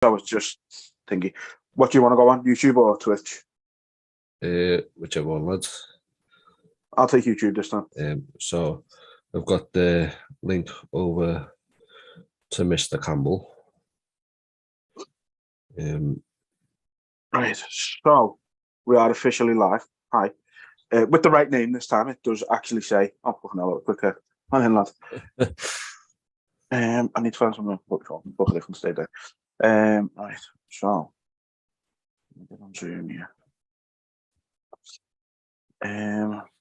I was just thinking, what do you want to go on, YouTube or Twitch? Whichever one, lads. I'll take YouTube this time. So I've got the link over to Mr. Campbell. Right, so we are officially live. Hi. With the right name this time, it does actually say, oh, fucking hell, quicker. I'm in, lad. I need to find something to put it if I can stay there. Right, so get on Zoom here.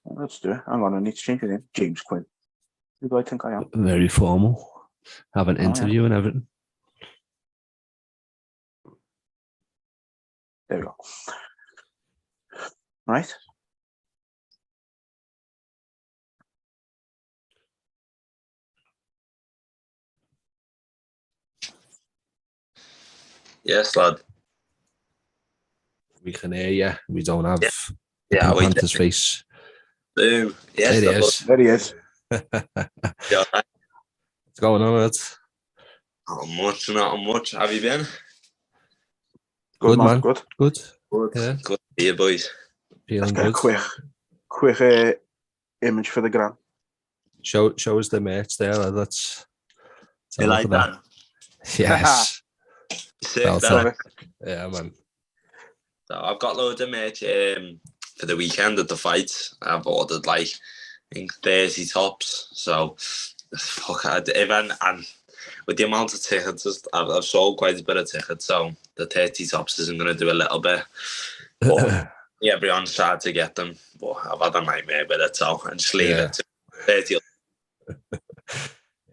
Let's do it. Hang on, I need to change your name. James Quinn. Who do I think I am? Very formal. Have an interview and everything. There we go. Right. Yes, lad. We can hear you. We don't have Pink Panther's face. Boom. Yes, There he is. There he is. Yeah. What's going on, Ed? Not much. Have you been? Good, man. Good. Good. Yeah. Yeah. Good. Yeah, boys. Feeling Let's get good. a quick image for the gram. Show us the merch there, lad. Let's You have a like look at that? Yes. Sick, Well, that. Yeah, man. So I've got loads of merch for the weekend at the fights. I've ordered I think 30 tops. So fuck, even and with the amount of tickets, I've sold quite a bit of tickets. So the 30 tops isn't going to do a little bit. But yeah, everyone's tried to get them, but I've had a nightmare with it. So I just leave it to 30.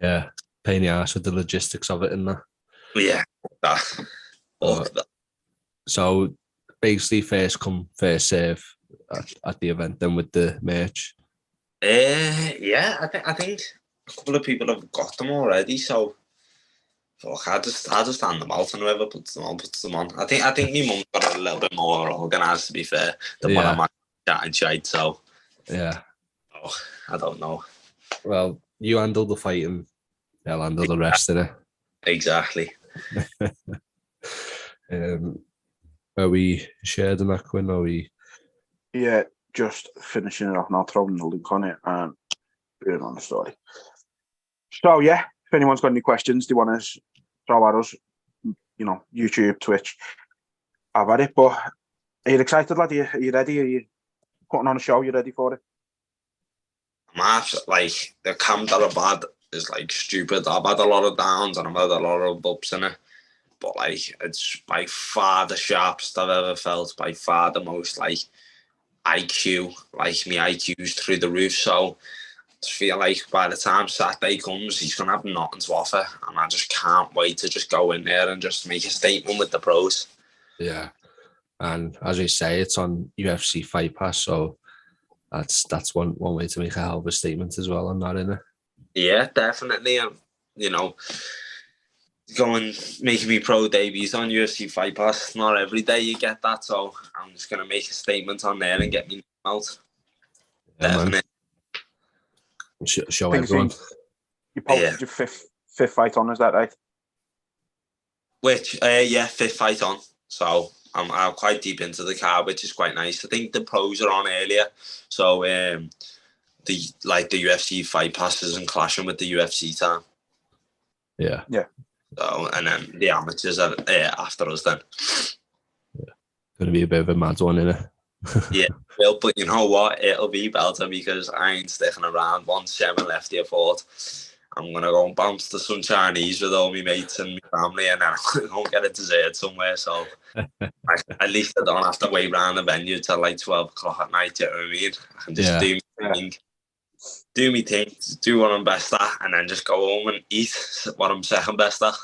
Yeah, pain in the ass with the logistics of it, isn't it? Yeah. That. So basically, first come, first serve at the event, then with the merch. Yeah, I think a couple of people have got them already. So fuck, I just hand them out, and whoever puts them on. I think my mum's got a little bit more organised, to be fair, than what I'm chatting shite. So yeah, I don't know. Well, you handle the fighting, they'll handle the rest of it. Exactly. Are we shared in that, Quinn? Are we? Yeah, just finishing it off now, throwing the link on it and putting it on the story. So yeah, if anyone's got any questions they want to throw at us, YouTube, Twitch, I've had it. But are you excited, lad? Are you ready? Are you putting on a show? You ready for it? I'm the camp that I've had is stupid. I've had a lot of downs and I've had a lot of ups in it. But it's by far the sharpest I've ever felt, by far the most IQ, my IQ's through the roof. So I just feel by the time Saturday comes, he's going to have nothing to offer. And I just can't wait to just go in there and just make a statement with the pros. Yeah. And as we say, it's on UFC Fight Pass, so that's one way to make a hell of a statement as well on that, isn't it? Yeah, definitely. And, going making me pro debuts on UFC Fight Pass. Not every day you get that, so I'm just gonna make a statement on there and get me out. Yeah, definitely. Man. Show everyone. You posted your fifth fight on, is that right? Which fifth fight on. So I'm quite deep into the card, which is quite nice. I think the pros are on earlier, so the UFC Fight Pass isn't clashing with the UFC time. Yeah. So, and then the amateurs are after us then. Yeah. Going to be a bit of a mad one, innit? Yeah, well, but you know what? It'll be better because I ain't sticking around. Once Sherman left the airport, I'm going to go and bounce to some Chinese with all my mates and my family, and then I'm going to go and get a dessert somewhere. So at least I don't have to wait around the venue till 12 o'clock at night, you know what I mean? I can just do me thing, do what I'm best at, and then just go home and eat what I'm second best at.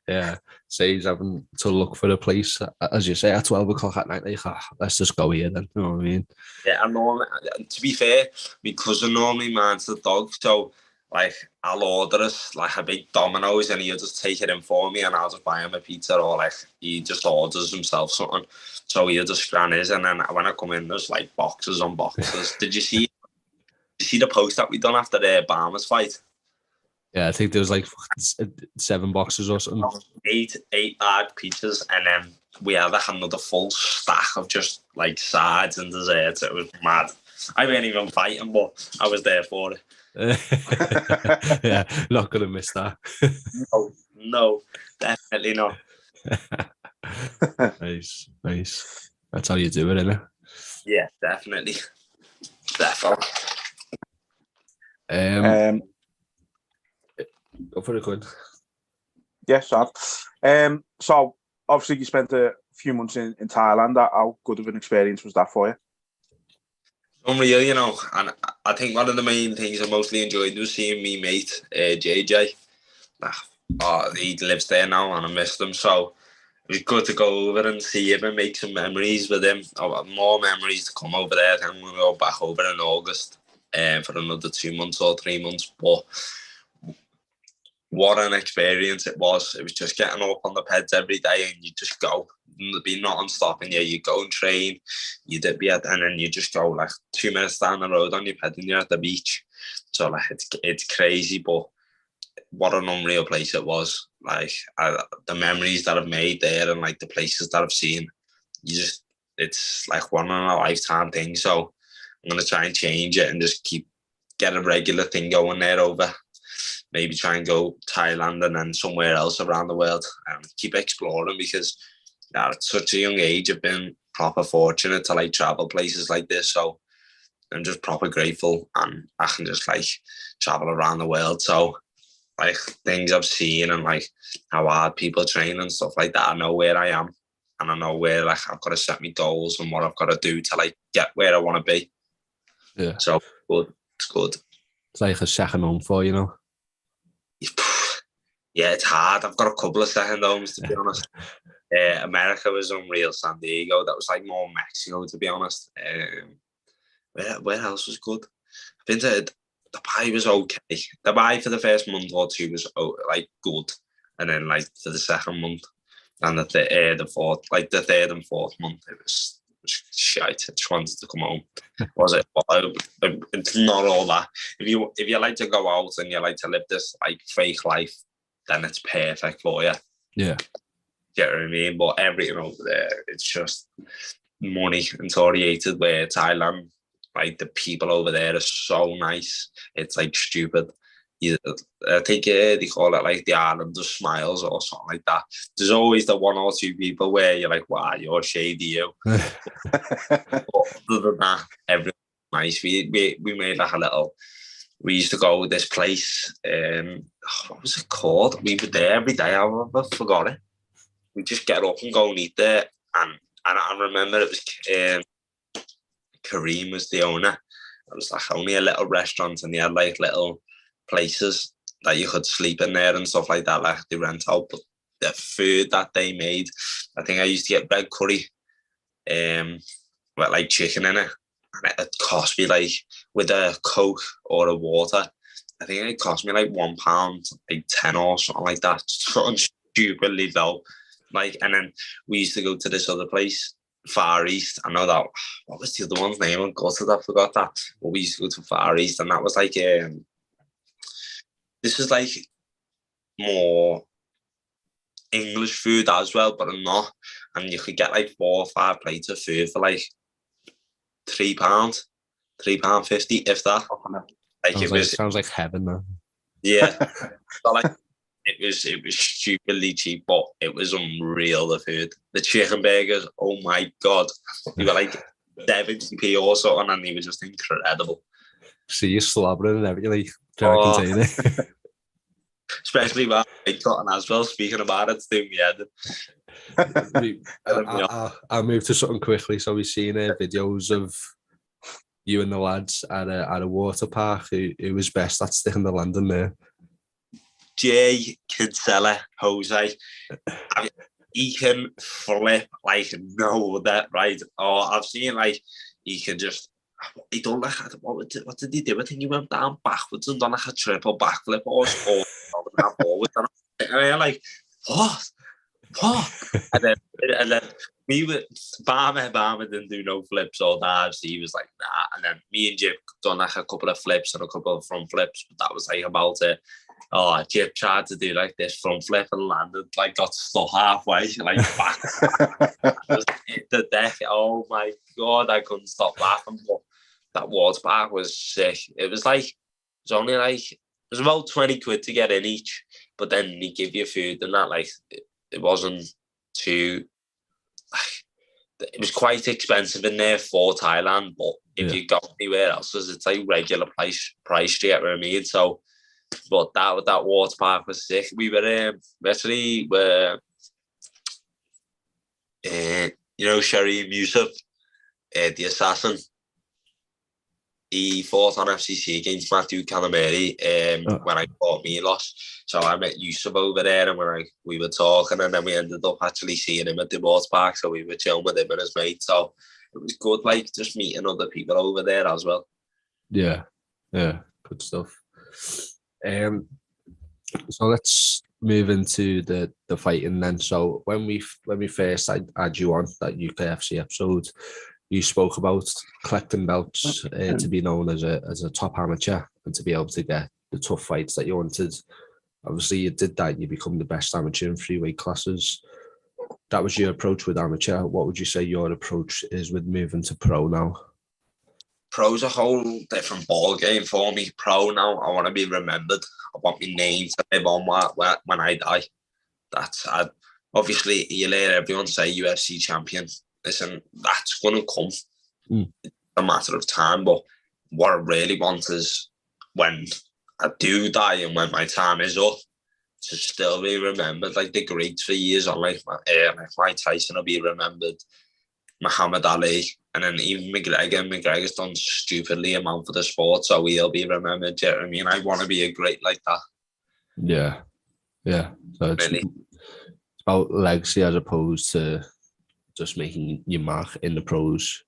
Yeah, so he's having to look for a place, as you say, at 12 o'clock at night. Let's just go here then, you know what I mean? Yeah, and to be fair, my cousin normally minds the dog, so I'll order us a big Domino's and he'll just take it in for me and I'll just buy him a pizza, or he just orders himself something, so he'll just scan his, and then when I come in there's boxes on boxes. Did you see the post that we done after the Bahamas fight? Yeah, I think there was like 7 boxes or something. 8 large pizzas, and then we had like another full stack of just like sides and desserts. It was mad. I wasn't even fighting, but I was there for it. Yeah, not gonna miss that. No, definitely not. Nice. That's how you do it, isn't it? Yeah, definitely. Go for it, good. Yes, so obviously you spent a few months in Thailand. How good of an experience was that for you? Unreal, you know, and I think one of the main things I mostly enjoyed was seeing me mate, JJ. He lives there now and I missed him, so it was good to go over and see him and make some memories with him. More memories to come over there. I think I'm going to go back over in August for another 2 months or 3 months, but what an experience it was. It was just getting up on the peds every day and you just go. There'd be nothing stopping you. You go and train, and then you just go like 2 minutes down the road on your ped and you're at the beach. So like it's crazy, but what an unreal place it was. Like the memories that I've made there and like the places that I've seen, it's like one in a lifetime thing. So I'm gonna try and change it and just get a regular thing going there over. Maybe try and go Thailand and then somewhere else around the world and keep exploring, because at such a young age I've been proper fortunate to like travel places like this. So I'm just proper grateful and I can just like travel around the world. So like things I've seen and like how hard people train and stuff like that, I know where I am and I know where like I've got to set my goals and what I've got to do to like get where I want to be. Yeah. So good. It's good. It's like a second home for you know. Yeah, it's hard. I've got a couple of second homes, to be honest. America was unreal. San Diego, that was like more Mexico, to be honest. Where else was good? I've been to Dubai was okay. Dubai for the first month or two was like good, and then like for the second month and the third and fourth month it was shite. I just wanted to come home. Was it? It's not all that. If you like to go out and you like to live this like fake life, then it's perfect for you. Yeah. You know what I mean? But everything over there, it's just money infuriated. Where Thailand, like the people over there are so nice. It's like stupid. I think they call it like the island of smiles or something like that. There's always the 1 or 2 people where you're like, wow, you're shady, you. But other than that, everyone's nice. We made like a little. We used to go to this place. What was it called? We were there every day. I forgot it. We just get up and go and eat there. And I remember it was Kareem was the owner. It was like only a little restaurant, and they had like little places that you could sleep in there and stuff like that. Like they rent out, but the food that they made, I think I used to get bread curry, with like chicken in it, and it cost me like with a Coke or a water. I think it cost me like £1, like 10 or something like that. Something stupidly low. Like, and then we used to go to this other place, Far East. I know that. What was the other one's name? I forgot that. But we used to go to Far East, and that was like this is like more English food as well, but not. And you could get like 4 or 5 plates of food for like £3, £3.50, if that. Like sounds like heaven, man. Yeah. So like it was stupidly cheap, but it was unreal, the food. The chicken burgers, oh my god. They were like 70p or something, and they were just incredible. See you slobbering and everything, like trying to contain it. Especially when I cotton as well, speaking about it, it's doing me head. I'll move to something quickly. So we've seen videos of you and the lads at a water park. Who was best at sticking the landing there? Jay Kinsella, Jose. He can flip like no that right. Oh, I've seen like he can just. He done like what did he do? I think he went down backwards and done like a triple backflip or forward. And I'm like, what? and then we were Barmer didn't do no flips or dives. He was like, nah. And then me and Jim done like a couple of flips and a couple of front flips, but that was like about it. Jip tried to do like this front flip and landed, like got stuck halfway, like back. Just hit the deck. Oh my God, I couldn't stop laughing. But that water park was sick. It was only like, it was about 20 quid to get in each, but then they give you food and that, like, it wasn't too, it was quite expensive in there for Thailand, but if you go anywhere else, it's like regular price, do you get what I mean? So, but that water park was sick. We were actually Sherry Yusuf, the assassin. He fought on FCC against Matthew Calamari when I fought Milos. So I met Yusuf over there, and we were talking, and then we ended up actually seeing him at the water park. So we were chilling with him and his mate. So it was good, like just meeting other people over there as well. Yeah, good stuff. So let's move into the fighting then. So when we first had you on that UKFC episode, you spoke about collecting belts to be known as a top amateur and to be able to get the tough fights that you wanted. Obviously, you did that. You become the best amateur in 3 weight classes. That was your approach with amateur. What would you say your approach is with moving to pro now? Pro's a whole different ball game for me. Pro now, I want to be remembered. I want my name to live on when I die. Obviously, you hear everyone say UFC champion. Listen, that's going to come. It's a matter of time. But what I really want is when I do die and when my time is up, to still be remembered like the greats for years on. Like Mike Tyson will be remembered, Muhammad Ali, and then even McGregor's done stupidly amount for the sport, so he'll be remembered. Do you know what I mean? I want to be a great like that. Yeah. So it's about legacy as opposed to just making your mark in the pros.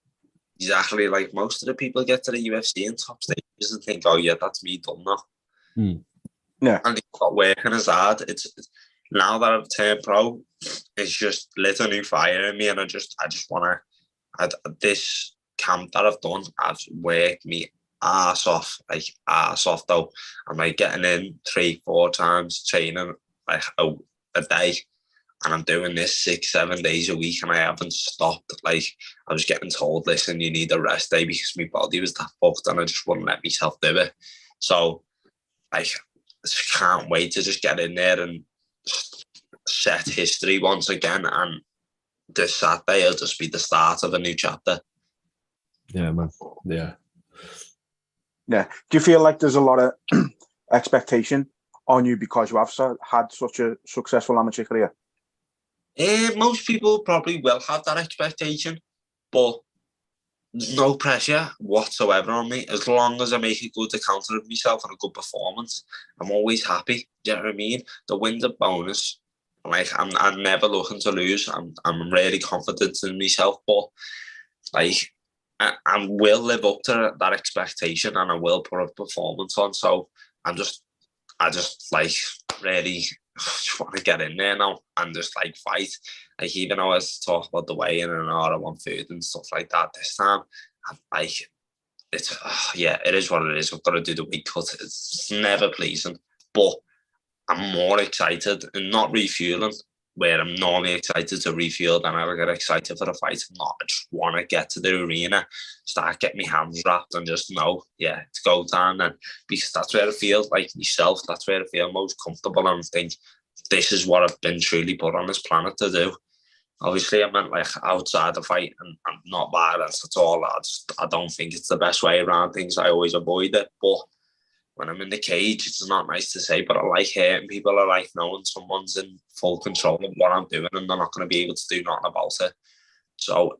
Exactly. Like most of the people get to the UFC and top stages and think, oh yeah, that's me done now. Yeah. And they've got working as hard. It's now that I've turned pro, it's just lit a new fire in me, and I just want to. This camp that I've done, I've worked me ass off though. I'm like getting in 3-4 times, training like a day, and I'm doing this 6-7 days a week, and I haven't stopped. Like I was getting told, listen, you need a rest day because my body was that fucked, and I just wouldn't let myself do it. So like I just can't wait to just get in there and set history once again, and this Saturday will just be the start of a new chapter. Yeah, man. Yeah. Do you feel like there's a lot of expectation on you because you have had such a successful amateur career? Most people probably will have that expectation, but no pressure whatsoever on me. As long as I make a good account of myself and a good performance, I'm always happy. Do you know what I mean? The win's a bonus. Like I'm never looking to lose. I'm really confident in myself, but like I will live up to that expectation, and I will put a performance on. So I just like really just want to get in there now and just like fight. Like even though I was talking about the weigh-in and I want food and stuff like that this time, I'm like it is what it is. I've got to do the weight cut. It's never pleasing, but I'm more excited and not refueling, where I'm normally excited to refuel, then I get excited for the fight. I just want to get to the arena, start getting my hands wrapped and just know, yeah, it's go time then. Because that's where I feel like myself, that's where I feel most comfortable and think, this is what I've been truly put on this planet to do. Obviously, I meant like outside the fight, and I'm not violence at all. I don't think it's the best way around things. I always avoid it, but when I'm in the cage, it's not nice to say, but I like hurting people. I like knowing someone's in full control of what I'm doing and they're not going to be able to do nothing about it. So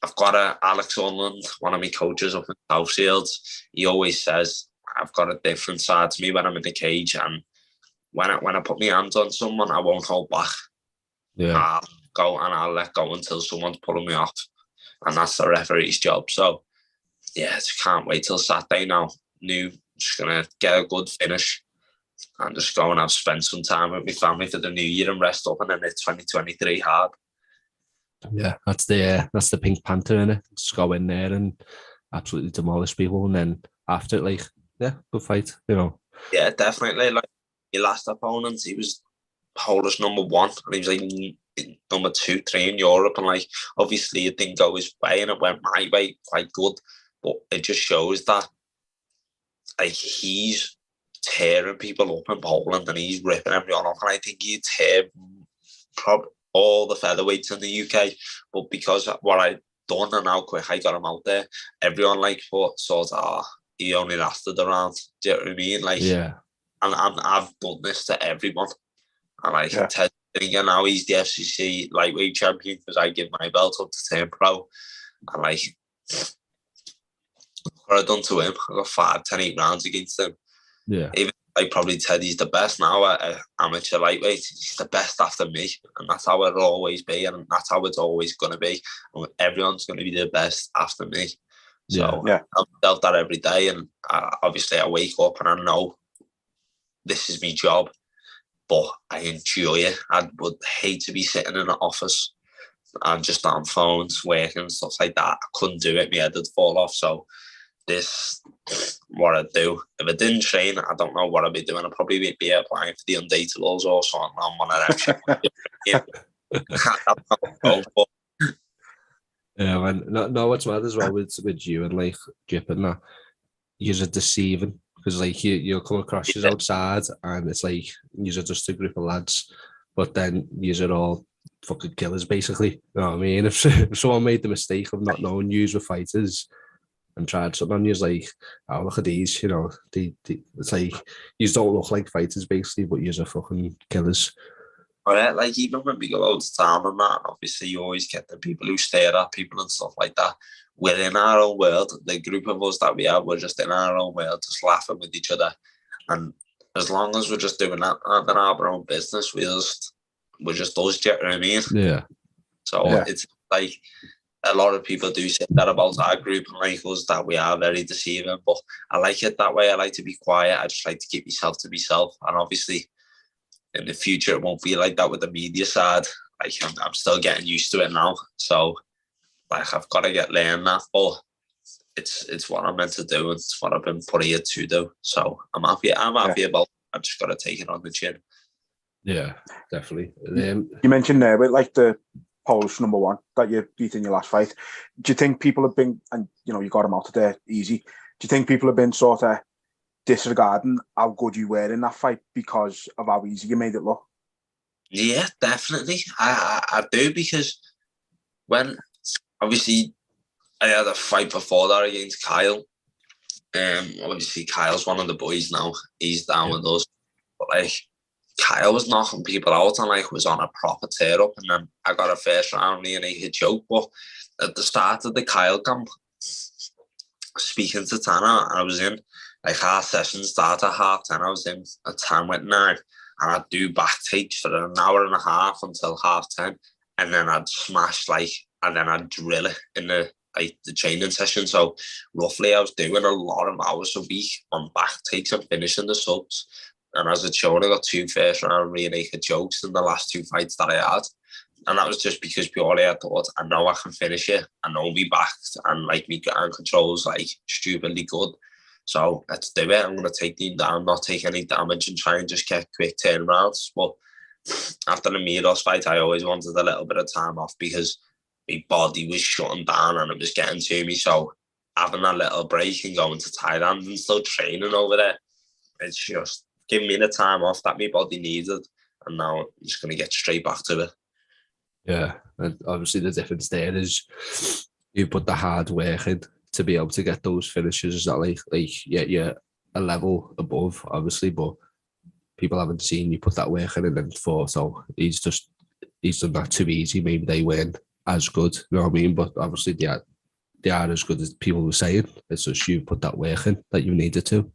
I've got Alex Unland, one of my coaches up in Southfields. He always says I've got a different side to me when I'm in the cage, and when I put my hands on someone, I won't hold back. Yeah. I'll go and I'll let go until someone's pulling me off, and that's the referee's job. So yeah, just can't wait till Saturday now. Just going to get a good finish and just go and have spent some time with my family for the new year and rest up, and then it's 2023 hard. Yeah, that's the Pink Panther, innit? Just go in there and absolutely demolish people, and then after, like, yeah, good fight, you know. Yeah, definitely. Like your last opponent, he was Polish number 1, and he was like number 2, 3 in Europe, and like obviously it didn't go his way, and it went my way quite good, but it just shows that like he's tearing people up in Poland and he's ripping everyone off, and I think he'd tear all the featherweights in the UK, but because of what I done and how quick I got him out there, everyone like thought sort of, he only lasted around. Do you know what I mean? Like, yeah, and I've done this to everyone, and like Ted, again, now he's the FCC lightweight champion because I give my belt up to turn pro, and like what I done to him, I got 5, 10, 8 rounds against him. Yeah, even like probably Ted, he's the best now at amateur lightweight. He's the best after me, and that's how it'll always be, and that's how it's always going to be. And everyone's going to be the best after me. So I've felt that every day, and obviously I wake up and I know this is my job, but I enjoy it. I would hate to be sitting in an office and just on phones working and stuff like that. I couldn't do it. My head would fall off. So this what I do. If I didn't train, I don't know what I'd be doing. I'd probably be applying for the undateables or something on one of them. Yeah, man. No, what's mad as well with you and like Jip and that, you're deceiving because like you'll come across you outside and it's like you're just a group of lads, but then you're all fucking killers basically. You know what I mean? If someone made the mistake of not knowing you were fighters and tried something on you, it's like, oh, look at these, you know, it's like you don't look like fighters basically, but you're fucking killers. Right, like even when we go out to town and that, obviously you always get the people who stare at people and stuff like that. We're in our own world. The group of us that we have, we're just in our own world, just laughing with each other. And as long as we're just doing that and our own business, we're just us, do you know what I mean? Yeah. So it's like a lot of people do say that about our group and like us, that we are very deceiving, but I like it that way. I like to be quiet. I just like to keep myself to myself. And obviously in the future, it won't be like that with the media side. Like I'm still getting used to it now. So like I've got to learn that, but it's what I'm meant to do. It's what I've been put here to do. So I'm happy about it. I've just got to take it on the chin. Yeah, definitely. You mentioned there with like the Polish number 1 that you beat in your last fight. Do you think people have been, and you know, you got him out of there easy, do you think people have been sort of disregarding how good you were in that fight because of how easy you made it look? Yeah, definitely. I do, because when obviously I had a fight before that against Kyle. Obviously Kyle's one of the boys now. He's down with us. But like Kyle was knocking people out and like was on a proper tear up, and then I got a first round and he hit choke. But at the start of the Kyle camp, speaking to Tanner, I was in like our session started at 10:30. I was in at 9:10, and I'd do back takes for an hour and a half until 10:30, and then I'd smash and then I'd drill it in the training session. So roughly I was doing a lot of hours a week on back takes and finishing the subs. And as it showed, I got 2 first round rear naked chokes in the last 2 fights that I had. And that was just because purely I thought, I know I can finish it. I know me back and like me ground control's like stupidly good. So let's do it. I'm going to take them down, not take any damage, and try and just get quick turnarounds. But after the Miros fight, I always wanted a little bit of time off because my body was shutting down and it was getting to me. So having a little break and going to Thailand and still training over there, it's just giving me the time off that my body needed. And now I'm just going to get straight back to it. Yeah, and obviously the difference there is you put the hard work in to be able to get those finishes. Is that like you're a level above, obviously, but people haven't seen you put that work in and then thought, so he's done that too easy. Maybe they weren't as good, you know what I mean? But obviously they are as good as people were saying. It's just you put that work in that you needed to.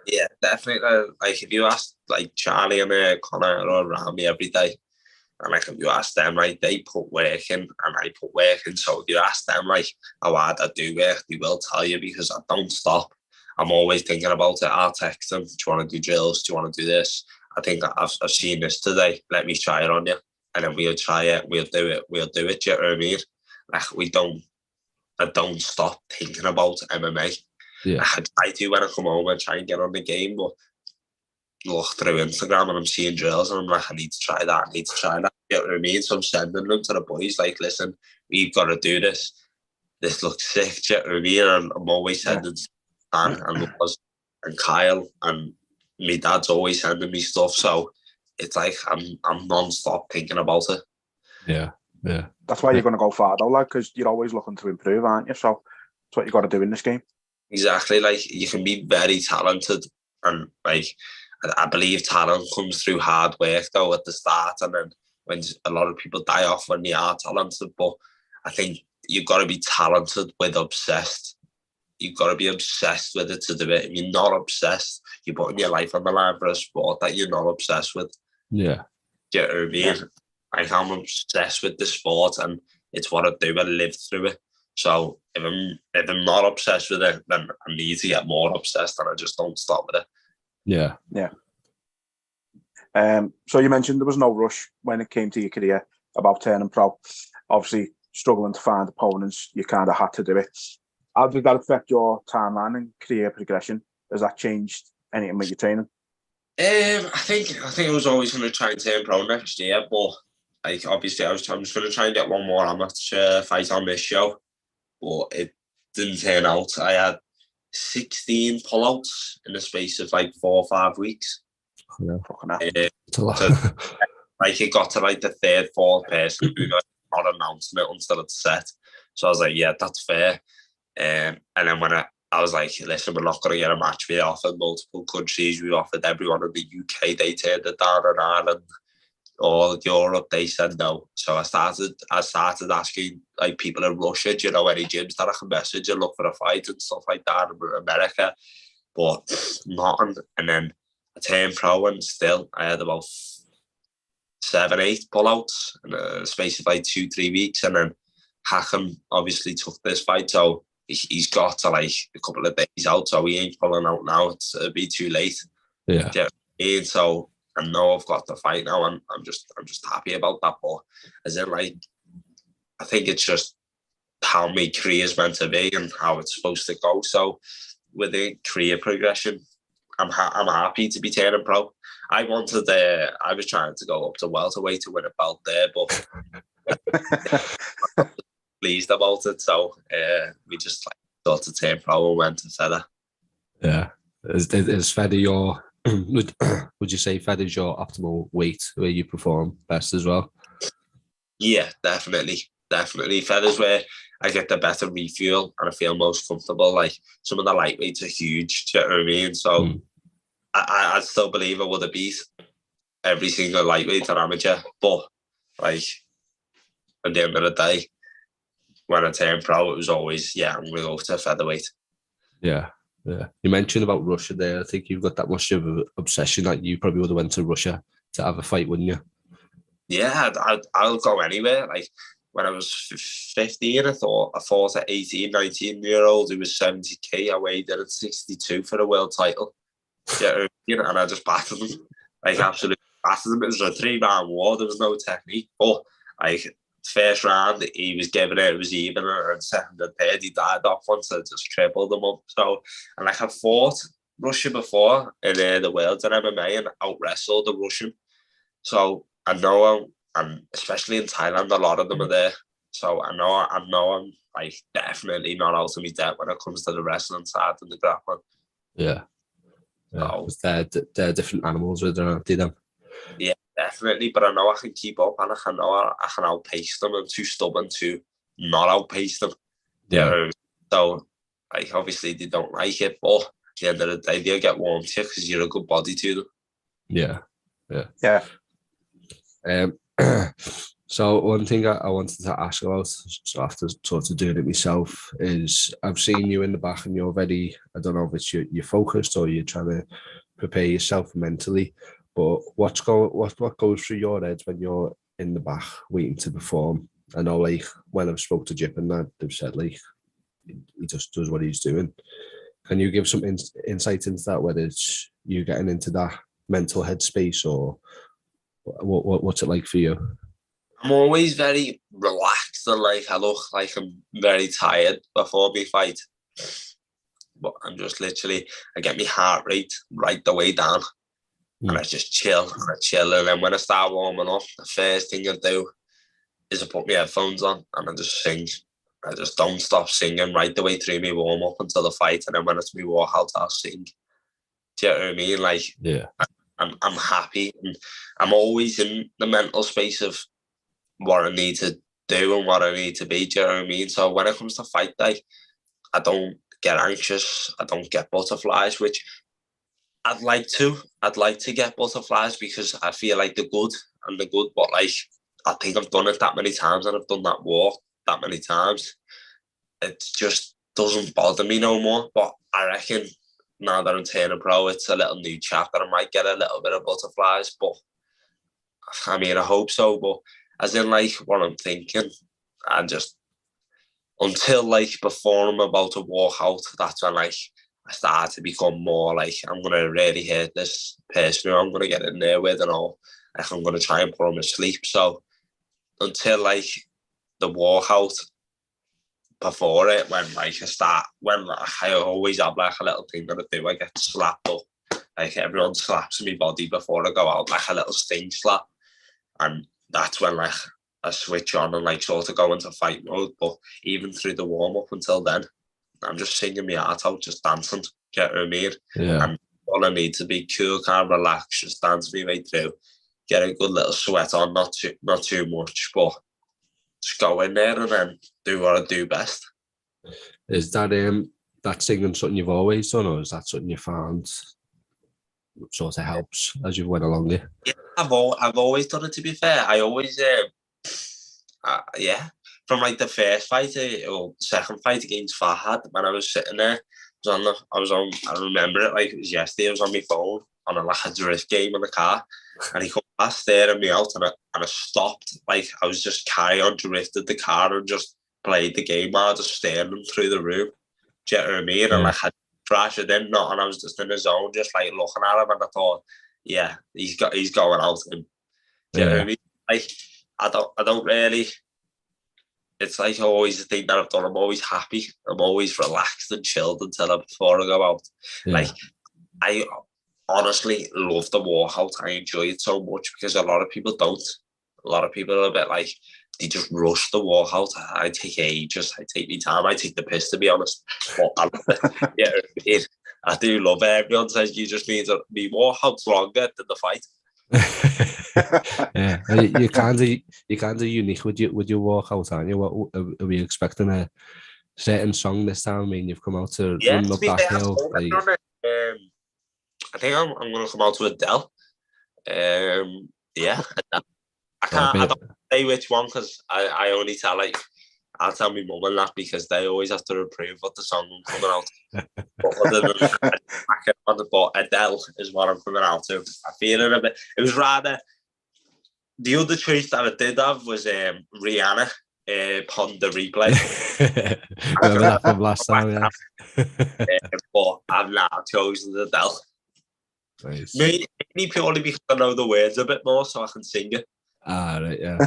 Yeah, definitely. Like if you ask like Charlie and Connor are around me every day, and like if you ask them, right, they put work in and I put work in. So if you ask them like how hard I do work, they will tell you because I don't stop. I'm always thinking about it. I'll text them, do you want to do drills? Do you want to do this? I think I've seen this today. Let me try it on you. And then we'll try it. We'll do it. Do you know what I mean? Like I don't stop thinking about MMA. Yeah. I do when I come home and try and get on the game, but look through Instagram and I'm seeing drills and I'm like, I need to try that. You know what I mean? So I'm sending them to the boys like, listen, we've got to do this. This looks sick. Do you know what I mean? And I'm always sending Dan and Luz and Kyle, and my dad's always sending me stuff. So it's like I'm non-stop thinking about it. Yeah. That's why you're going to go far though, like, because you're always looking to improve, aren't you? So that's what you got to do in this game. Exactly. Like, you can be very talented, and like, I believe talent comes through hard work though at the start, and then when a lot of people die off when they are talented. But I think you've got to be talented with obsessed. You've got to be obsessed with it to do it. If you're not obsessed, you're putting your life on the line for a sport that you're not obsessed with. Yeah. Do you know what I mean? Yeah. Like, I'm obsessed with the sport, and it's what I do. I live through it. So if I'm not obsessed with it, then I need to get more obsessed, and I just don't stop with it. Yeah. So you mentioned there was no rush when it came to your career about turning pro. Obviously, struggling to find opponents, you kind of had to do it. How did that affect your timeline and career progression? Has that changed anything with your training? I think I was always going to try and turn pro next year, but like, obviously I'm just going to try and get one more amateur fight on this show, but it didn't turn out. I had 16 pullouts in the space of like 4 or 5 weeks. Yeah. It's a lot. So, like, it got to like the third, fourth person who got not announcing it until it's set. So I was like, yeah, that's fair. And then when I was like, listen, we're not going to get a match. We offered multiple countries. We offered everyone in the UK. They turned it down. In Ireland, all Europe, they said no. So I started asking like people in Russia, do you know any gyms that I can message and look for a fight and stuff like that in America? But nothing. And then I turned pro, and still I had about 7, 8 pullouts in a space of like 2-3 weeks. And then Hackam obviously took this fight, so he's got to like a couple of days out, so he ain't pulling out now. It'll be too late. Yeah. And so I know I've got the fight now, and I'm just happy about that. But as in, like, I think it's just how my career is meant to be and how it's supposed to go. So with the career progression, I'm happy to be turning pro. I was trying to go up to welterweight to win a belt there, but pleased about it. So we just like thought to turn pro and went to feather. Yeah. Is feather your would you say feather is your optimal weight where you perform best as well? Yeah, definitely. Feathers where I get the better refuel and I feel most comfortable. Like, some of the lightweights are huge, do you know what I mean? So I still believe I would have beat every single lightweight or amateur, but like, at the end of the day, when I turned pro, it was always, I'm going to go to featherweight. Yeah. You mentioned about Russia there. I think you've got that much of an obsession that you probably would have went to Russia to have a fight, wouldn't you? Yeah, I'll go anywhere. Like, when I was 15, I thought an 18, 19-year-old who was 70k, I weighed in at 62 for a world title. And I just battered him. Like, absolutely battered him. It was a 3-round war. There was no technique. But, like, first round, he was giving it was even, and second and third, he died off once. I just tripled him up. So, and like, I fought Russia before in the Worlds in MMA and out-wrestled the Russian. So, I know and especially in Thailand, a lot of them are there. So I know I'm like definitely not out of my depth when it comes to the wrestling side and the grappling. Yeah. So, they're different animals, aren't they? Yeah, definitely. But I know I can keep up, and I know I can outpace them. I'm too stubborn to not outpace them. Yeah. So, like, obviously they don't like it, but at the end of the day, they'll get warm to you because you're a good body to them. Yeah. So one thing I wanted to ask about, so after sort of doing it myself, is I've seen you in the back and you're very, I don't know if it's you're focused or you're trying to prepare yourself mentally, but what goes through your head when you're in the back waiting to perform? I know, like, when I've spoke to Jip and that, they've said, like, he just does what he's doing. Can you give some insight into that, whether it's you getting into that mental headspace or what's it like for you? I'm always very relaxed and like I look like I'm very tired before my fight, but I'm just literally, I get my heart rate right the way down. and I just chill, and then when I start warming up, the first thing I do is I put my headphones on and I just sing. I just don't stop singing right the way through my warm up until the fight, and then when it's me walk out, I'll sing. Do you know what I mean? Like, yeah, I'm happy, and I'm always in the mental space of what I need to do and what I need to be. Do you know what I mean? So when it comes to fight day, I don't get anxious. I don't get butterflies, which I'd like to. I'd like to get butterflies because I feel like the good, but like I think I've done it that many times and I've done that walk that many times. It just doesn't bother me no more. But I reckon now that I'm turning pro, it's a little new chapter. I might get a little bit of butterflies, but I mean, I hope so. But as in, like, what I'm thinking, I just, until, like, before I'm about to walk out, that's when, like, I start to become more, like, I'm going to really hurt this person who I'm going to get in there with and all. Like, I'm going to try and put him to sleep. So, until, like, the walk out, before it, when, like, I always have, like, a little thing that I do. I get slapped up. Like, everyone slaps my body before I go out, like a little sting slap. And that's when, like, I switch on and, like, sort of go into fight mode. But even through the warm-up until then, I'm just singing my heart out, just dancing. Do you know what I mean? yeah. And all I need to be cool, calm, relax, just dance me way through. Get a good little sweat on, not too much, but just go in there and then do what I do best. Is that singing something you've always done, or is that something you found sort of helps as you went along it? Yeah, I've always done it, to be fair. I always, from like the first fight or second fight against Fahad, when I was sitting there, I remember it like it was yesterday. I was on my phone on a drift game in the car, and he come past staring me out, and I stopped. Like, I was just carry on, drifted the car and just played the game while just staring through the room. Do you know what I mean? Yeah. And like I crashed it in, and I was just in the zone, just like looking at him, and I thought, yeah, he's going out. And do you know what I mean? Like, I don't really. It's like always the thing that I've done. I'm always happy. I'm always relaxed and chilled before I go out. Yeah. Like, I honestly love the walkout. I enjoy it so much because a lot of people don't. A lot of people are a bit like, they just rush the walkout. I take ages. I take my time. I take the piss, to be honest. But I love it. I do love it. Everyone says you just need to be walkouts longer than the fight. Yeah, you kind of unique with your walkout, aren't you? What are we expecting a certain song this time? I mean, you've come out to run up that hill. Like, I think I'm going to come out to Adele. Yeah, Adele. I don't say which one because I only tell, like, I'll tell my mum and that because they always have to approve what the song I'm coming out. But other than that, but Adele is what I'm coming out to. I feel it a bit. It was rather, the other choice that I did have was Rihanna on the replay. Remember that from last time, yeah. But I've now chosen Adele. Nice. Mainly purely because I know the words a bit more, so I can sing it. Ah, right, yeah.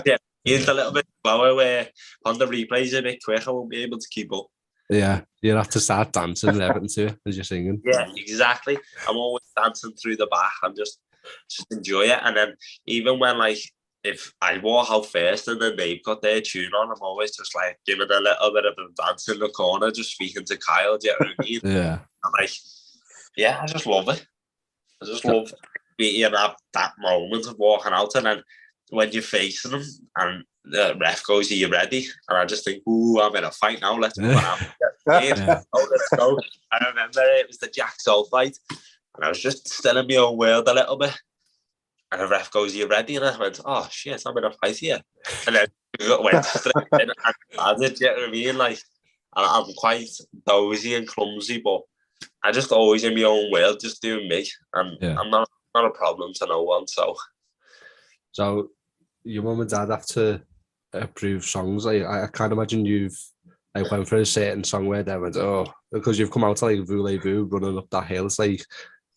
Yeah, it's a little bit slower where on the replays a bit quick, I won't be able to keep up. Yeah, you have to start dancing and everything too as you're singing. Yeah, exactly. I'm always dancing through the back. I'm just enjoy it. And then even when, like, if I walk out first and then they've got their tune on, I'm always just like giving a little bit of a dance in the corner, just speaking to Kyle. Do you know what I mean? Yeah. I'm like, yeah, I just love it. I just love being in that moment of walking out, and then when you're facing them and the ref goes, "Are you ready?" And I just think, "Ooh, I'm in a fight now. Let's go out. Yeah. Oh, let's go." I remember it was the Jack Soul fight, and I was just still in my own world a little bit. And the ref goes, "Are you ready?" And I went, "Oh shit, I'm in a fight here." And then went straight in and I did. You know what I mean? Like, I'm quite dozy and clumsy, but I just always in my own world, just doing me, and I'm not a problem to no one. So your mum and dad have to approve songs. Like, I can't imagine you've went for a certain song where they went, oh, because you've come out to like Voulez-Vous running up that hill. It's like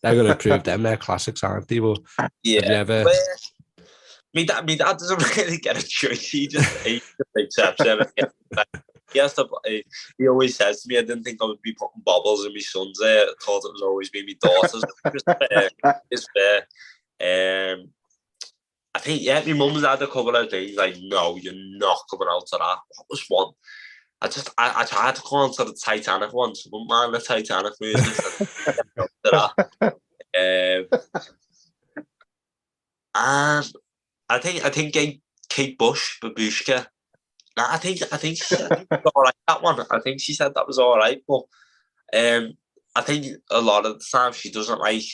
they're going to approve them. They're classics, aren't they? But yeah, have you ever? Me dad doesn't really get a choice. He just accepts everything. He always says to me, I didn't think I would be putting bubbles in my son's hair. I thought it was always been my daughter's. It's fair. I think, my mum's had a couple of days like, no, you're not coming out to that. What was one? I tried to go on to the Titanic once. I wouldn't mind the Titanic music. And I think Kate Bush, Babushka. I think she said it was all right, that one. I think she said that was all right, but I think a lot of the time she doesn't like,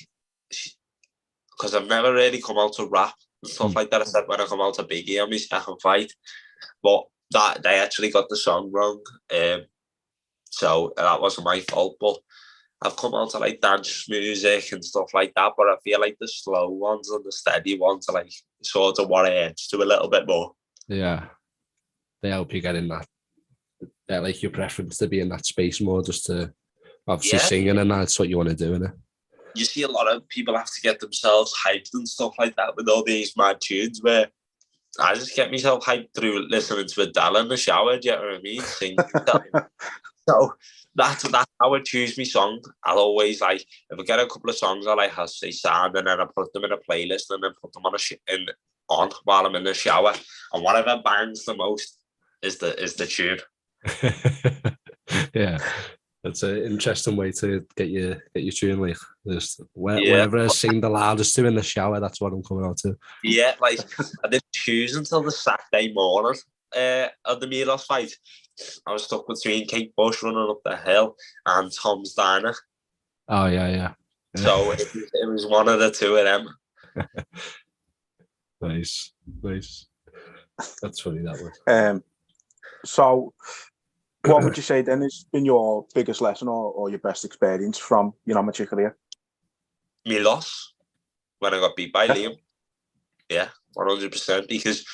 because I've never really come out to rap and stuff like that. I said when I come out to Biggie on my second fight, but that they actually got the song wrong, so that wasn't my fault. But I've come out to like dance music and stuff like that, but I feel like the slow ones and the steady ones are like sort of what I edge to a little bit more. Yeah, they help you get in that. They're like your preference to be in that space more, just to obviously singing, and that's what you want to do, innit? You see a lot of people have to get themselves hyped and stuff like that with all these mad tunes, where I just get myself hyped through listening to Adele in the shower. Do you know what I mean? Singing. So that's how I choose my song. I'll always like, if I get a couple of songs I like, I'll say sound, and then I put them in a playlist and then put them on while I'm in the shower, and whatever bangs the most is the tune. Yeah, that's an interesting way to get your tune. Like, just wherever I sing the loudest to in the shower, that's what I'm coming out to. Yeah, like I didn't choose until the Saturday morning of the Milos fight. I was stuck between Kate Bush running up the hill and Tom's Diner. Oh yeah. So it was one of the two of them. Nice. That's funny, that one. So what would you say then has been your biggest lesson or your best experience from your amateur career? Me loss when I got beat by Liam. Yeah, 100%, because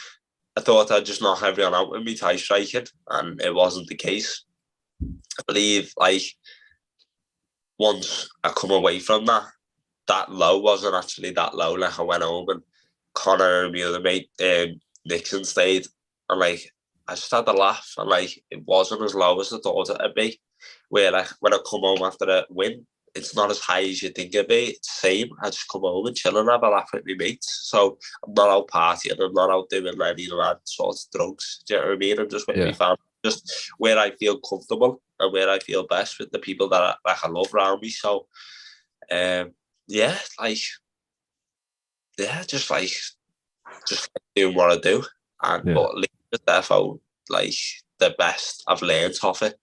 I thought I'd just knock everyone out with me tie striking, and it wasn't the case. I believe, like, once I come away from that low wasn't actually that low. Like, I went home and Connor and my other mate, Nixon, stayed, and like, I just had a laugh, and like, it wasn't as low as I thought it'd be. Where like, when I come home after a win, it's not as high as you think it'd be. It's the same. I just come home and chill and have a laugh with my mates. So I'm not out partying. I'm not out doing any of that sort of drugs. Do you know what I mean? I'm just with my family, just where I feel comfortable and where I feel best with the people that I love around me. So, just doing what I do, but therefore, like, the best I've learned off it.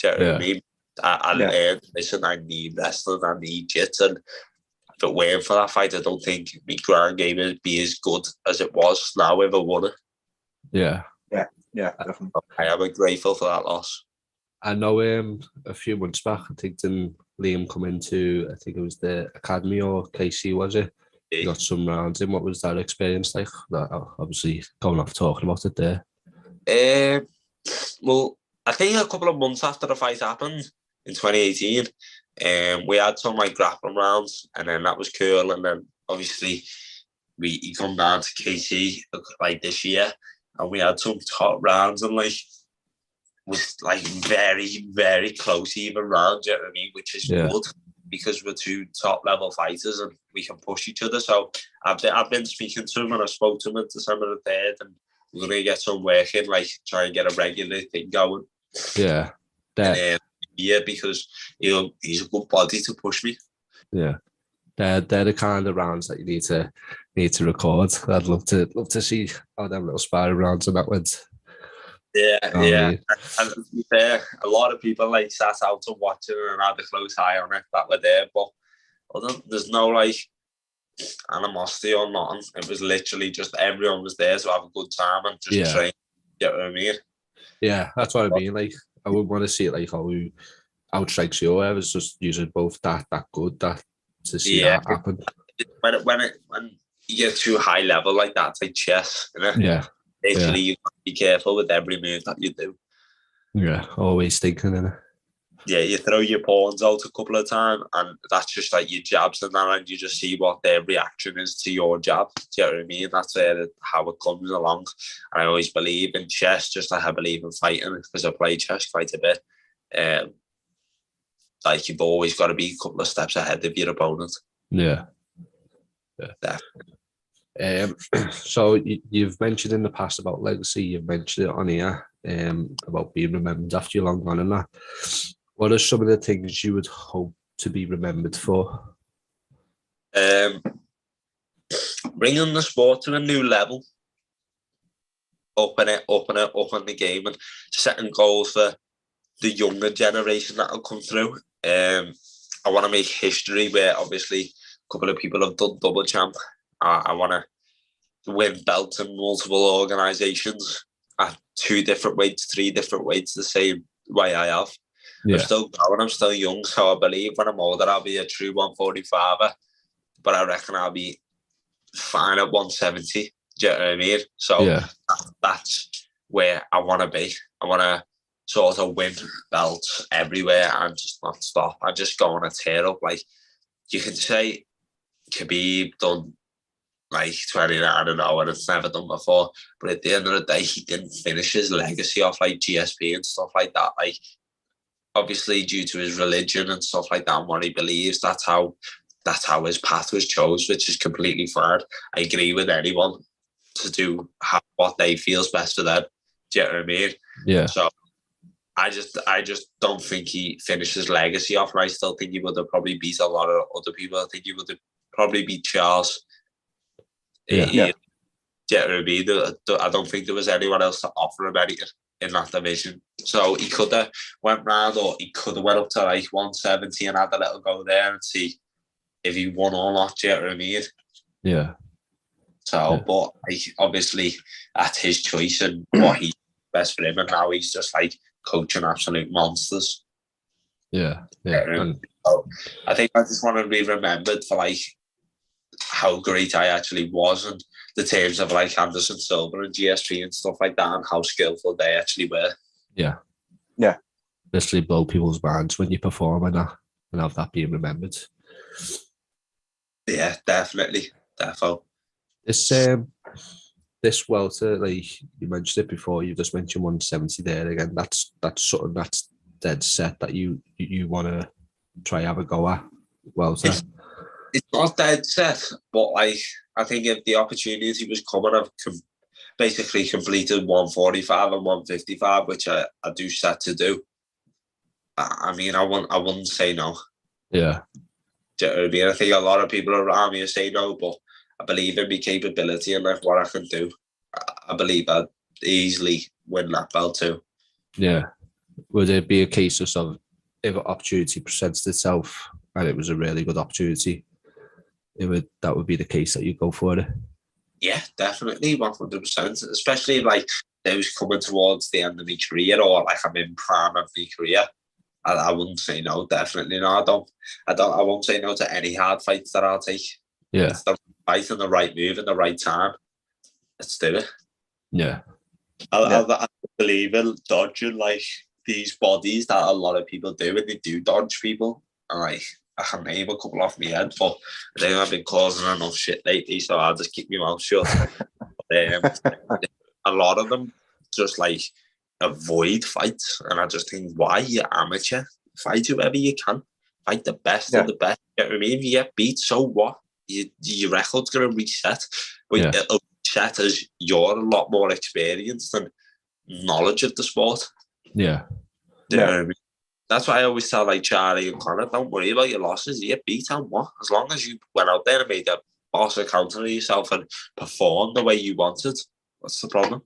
Do you know what I mean? I learned, listen, I need wrestling, I need jits, and if it weren't for that fight, I don't think my ground game would be as good as it was now if I won it. Yeah, definitely. I am grateful for that loss. I know a few months back, I think didn't Liam come into, I think it was the Academy or KC, was it? He got some rounds in. What was that experience like? Obviously, going off talking about it there. Well, I think a couple of months after the fight happened in 2018, we had some like grappling rounds, and then that was cool. And then obviously he come down to KC like this year, and we had some top rounds, and like was like very, very close even rounds. You know what I mean? Which is good, because we're two top level fighters and we can push each other. So I've been speaking to him, and I spoke to him on December the 3rd, and we're going to get some work in, like try and get a regular thing going. Yeah. Because he's a good body to push me. Yeah. They're the kind of rounds that you need to record. I'd love to see how them little sparring rounds and that went. Yeah. And to be fair, a lot of people like sat out to watch it and had a close eye on it that were there, but there's no like animosity or nothing. It was literally just everyone was there to have a good time and just train. You know what I mean? Yeah, that's what I mean. Like, I wouldn't want to see it like how outstrikes you. I was just using both that good that to see that happen. When you get too high level like that, it's like chess, you know? Yeah. Basically, you have to be careful with every move that you do. Yeah, always thinking, innit? yeah, you throw your pawns out a couple of times, and that's just like your jabs and that, and you just see what their reaction is to your jab. Do you know what I mean? That's how it comes along. And I always believe in chess, just like I believe in fighting, because I play chess quite a bit. Like you've always got to be a couple of steps ahead of your opponent. Yeah. So you've mentioned in the past about legacy. You've mentioned it on here about being remembered after you're long gone and that. What are some of the things you would hope to be remembered for? Bringing the sport to a new level, up in the game, and setting goals for the younger generation that will come through. I want to make history where obviously a couple of people have done double champ. I want to win belts in multiple organisations at 2 different weights, 3 different weights, the same way I have. Yeah. I'm still growing, I'm still young, so I believe when I'm older I'll be a true 145er, but I reckon I'll be fine at 170. Do you know what I mean? So that's where I want to be. I want to sort of win belts everywhere and just not stop. I just go on a tear up. Like you can say Khabib done like 29 and 0 and it's never done before, but at the end of the day he didn't finish his legacy off like GSP and stuff like that. Like obviously due to his religion and stuff like that and what he believes, that's how his path was chose, which is completely fine. I agree with anyone to do what they feels best for them. Do you know what I mean? Yeah. So I just don't think he finished his legacy off, and I still think he would have probably beat a lot of other people. I think he would have probably beat Charles. Yeah. Do you know what I mean? I don't think there was anyone else to offer him anything in that division. So he could have went round, or he could have went up to like 170 and had a little go there and see if he won or not. Do you know what I mean? Yeah. So, but obviously that's his choice and what he's best for him, and now he's just like coaching absolute monsters. Yeah. So I think I just want to be remembered for like how great I actually was, and the teams of like Anderson Silva and GSP and stuff like that, and how skillful they actually were. Yeah. Literally blow people's minds when you perform and have that being remembered. Yeah, definitely. This welter, like you mentioned it before, you just mentioned 170 there again. That's something that's dead set that you want to try have a go at welter. It's not dead set, but like I think if the opportunity was coming, I've basically completed 145 and 155, which I do set to do. I mean, I wouldn't say no. Yeah. Do you know what I mean? I think a lot of people around me say no, but I believe in my capability and like what I can do. I believe I'd easily win that belt too. Yeah. Would it be a case of sort of if an opportunity presents itself and it was a really good opportunity, that would be the case that you go for it? Yeah, definitely, 100%. Especially if like it was coming towards the end of my career, or like I'm in prime of my career. I wouldn't say no, definitely no. I won't say no to any hard fights that I'll take. Yeah. It's the fight and the right move and the right time. Let's do it. Yeah. I believe in dodging like these bodies that a lot of people do, and they do dodge people. And like I can name a couple off my head, but I think I've been causing enough shit lately, so I'll just keep my mouth shut. A lot of them just like avoid fights, and I just think, why? You're amateur. Fight whoever you can. Fight the best of the best. You know what I mean? If you get beat, so what? Your record's going to reset. But it'll reset as you're a lot more experienced and knowledge of the sport. Yeah. You know what I mean? That's why I always tell like Charlie and Connor, don't worry about your losses. You get beat on what? As long as you went out there and made a boss account of yourself and performed the way you wanted, what's the problem?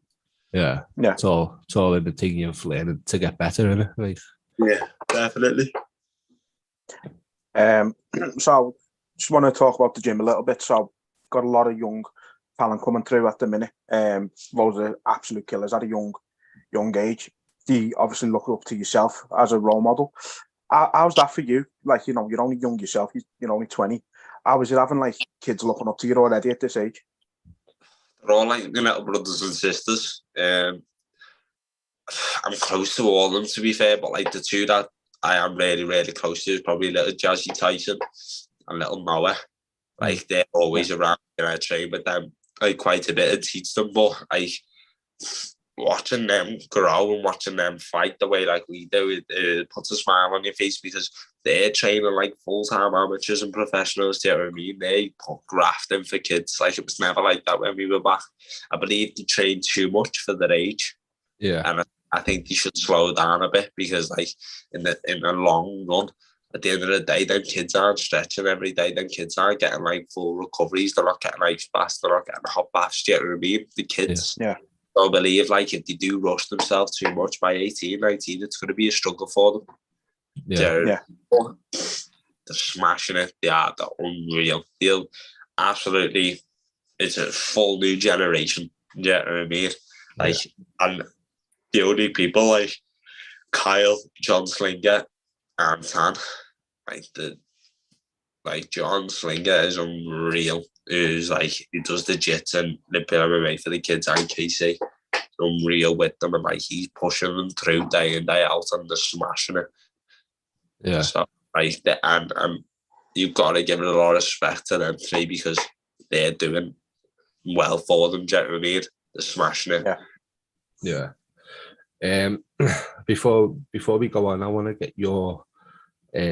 Yeah. It's all in the thing you've learned to get better, isn't it? Like, yeah, definitely. So just want to talk about the gym a little bit. So got a lot of young talent coming through at the minute. Loads of absolute killers at a young age. Do you obviously look up to yourself as a role model? How's that for you? Like, you know, you're only young yourself. You're only 20. How is it having like kids looking up to you already at this age? They're all like little brothers and sisters. I'm close to all of them, to be fair, but like the two that I am really, really close to is probably little Jazzy Tyson and little Noah. Like, they're always around, and I train with them like quite a bit and teach them, but like watching them grow and watching them fight the way like we do, it puts a smile on your face because they're training like full-time amateurs and professionals. Do you know what I mean? They put graft in for kids. Like, it was never like that when we were back. I believe they train too much for their age. Yeah. And I think they should slow down a bit because, like, in the long run, at the end of the day, them kids aren't stretching every day. Them kids aren't getting like full recoveries. They're not getting ice baths. They're not getting hot baths. Do you know what I mean? The kids, I believe, like, if they do rush themselves too much by 18, 19, it's going to be a struggle for them. Yeah. They're smashing it. They're unreal. They'll absolutely, it's a full new generation. Do you know what I mean? Like, and the only people like Kyle, John Slinger, and Tan, like John Slinger is unreal. He does the jits and the MMA for the kids, and Casey, unreal with them, and like he's pushing them through day in, day out, and they're smashing it. Yeah. So like, and you've got to give it a lot of respect to them three because they're doing well for them. Do you know what I mean? They're smashing it. Yeah. Before we go on, I want to get your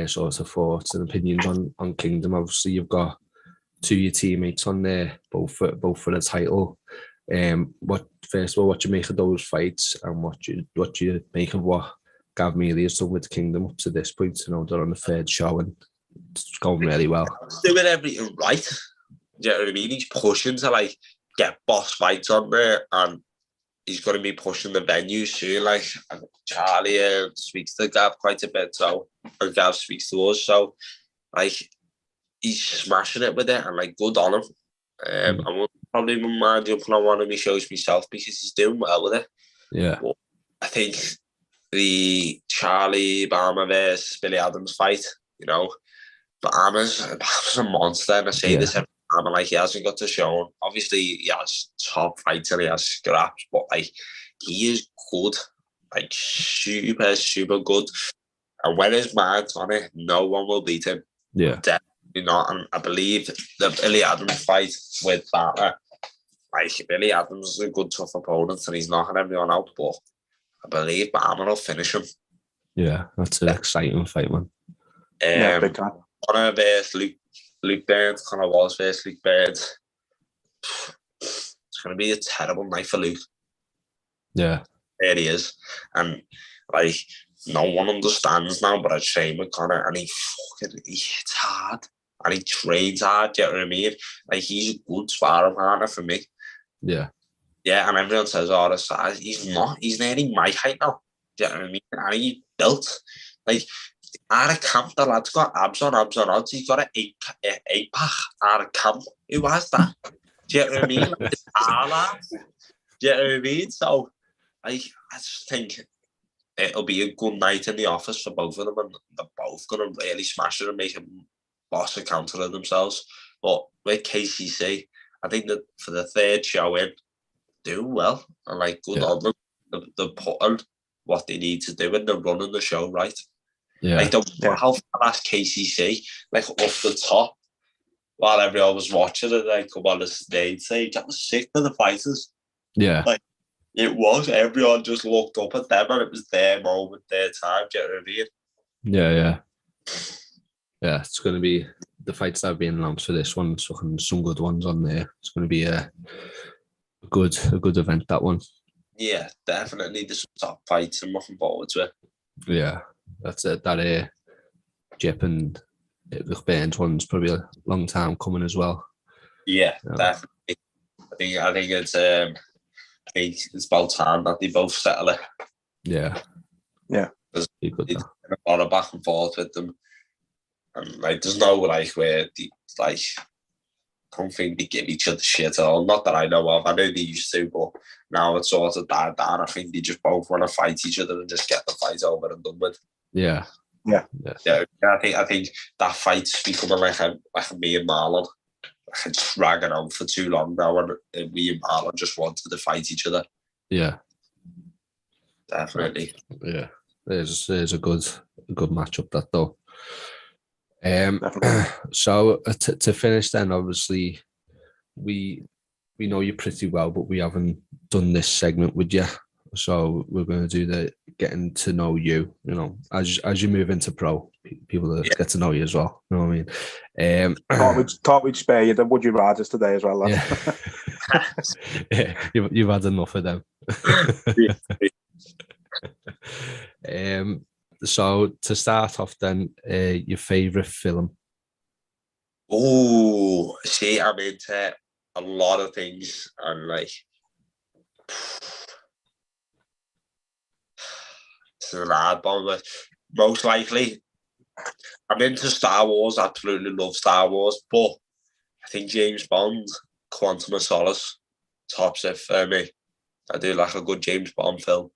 sort of thoughts and opinions on Kingdom. Obviously, you've got two of your teammates on there, both for the title. First of all, what do you make of those fights, and what do you make of what Gav Mealy has done with Kingdom up to this point? You know, they're on the third show and it's going really well. He's doing everything right. Do you know what I mean? He's pushing to like get boss fights on there, and he's going to be pushing the venue soon. Like, Charlie speaks to Gav quite a bit, and Gav speaks to us. So, like, he's smashing it with it, and like, good on him. I won't probably mind jumping on one of my shows myself because he's doing well with it. Yeah. But I think the Charlie Barmer versus Billy Adams fight, you know, Barmer's a monster, and I say this every time, and like, he hasn't got to show. Obviously, he has top fights and he has scraps, but like, he is good, like super, super good. And when his mind's on it, no one will beat him. Yeah. Definitely not. And I believe the Billy Adams fight with Barmer, like, Billy Adams is a good, tough opponent and he's knocking everyone out, but I believe Barmer will finish him. Yeah, that's an exciting fight, man. Big time. Conor versus Luke Burns, Conor Wallace versus Luke Burns. It's going to be a terrible night for Luke. Yeah. There he is. And like, no one understands now, but I train with Conor, and he hits hard and he trains hard. Do you know what I mean? Like, he's a good sparring partner for me. Yeah. Yeah, and everyone says, oh, the size. He's not. He's nearly my height now. Do you know what I mean? And he's built. Like, out of camp, the lad's got abs on odds. He's got an eight pack out of camp. Who has that? Do you know what I mean? Like, it's our lads. Do you know what I mean? So, I just think it'll be a good night in the office for both of them, and they're both going to really smash it and make a boss account of themselves. But with KCC, I think that for the third show in, doing well, and like, good on them. They're putting what they need to do, and they're running the show right. Yeah. Like, how fast KCC, like, off the top, while everyone was watching it, like, come on the stage, that was sick for the fighters. Yeah. Like, it was. Everyone just looked up at them, and it was their moment, their time. Do you know what I mean? Yeah. Yeah, it's going to be the fights that have been announced for this one. Some good ones on there. It's going to be a good event, that one. Yeah, definitely. There's some top fights. I'm looking forward to it. Yeah, that's it. That Jip and the Burns one's probably a long time coming as well. Yeah, definitely. I think it's about time that they both settle it. Yeah. There's a lot of back and forth with them, and like, there's no like where they, like, I don't think they give each other shit at all. Not that I know of. I know they used to, but now it's sort of died down. I think they just both want to fight each other and just get the fight over and done with. Yeah. I think that fight's becoming like a me and Marlon. Like, it's dragging on for too long now, and me and Marlon just wanted to fight each other. Yeah. Definitely. Yeah. There's a good matchup that though. Definitely. So to finish then, obviously we know you pretty well, but we haven't done this segment with you. So we're going to do the getting to know you. You know, as you move into pro, people get to know you as well. You know what I mean? Thought we'd spare you the would you rather's today as well, lad. Yeah. You've had enough of them. So to start off, then, your favorite film? Oh, see, I'm into a lot of things, and like, it's an hard one, but most likely, I'm into Star Wars. Absolutely love Star Wars, but I think James Bond, Quantum of Solace, tops it for me. I do like a good James Bond film.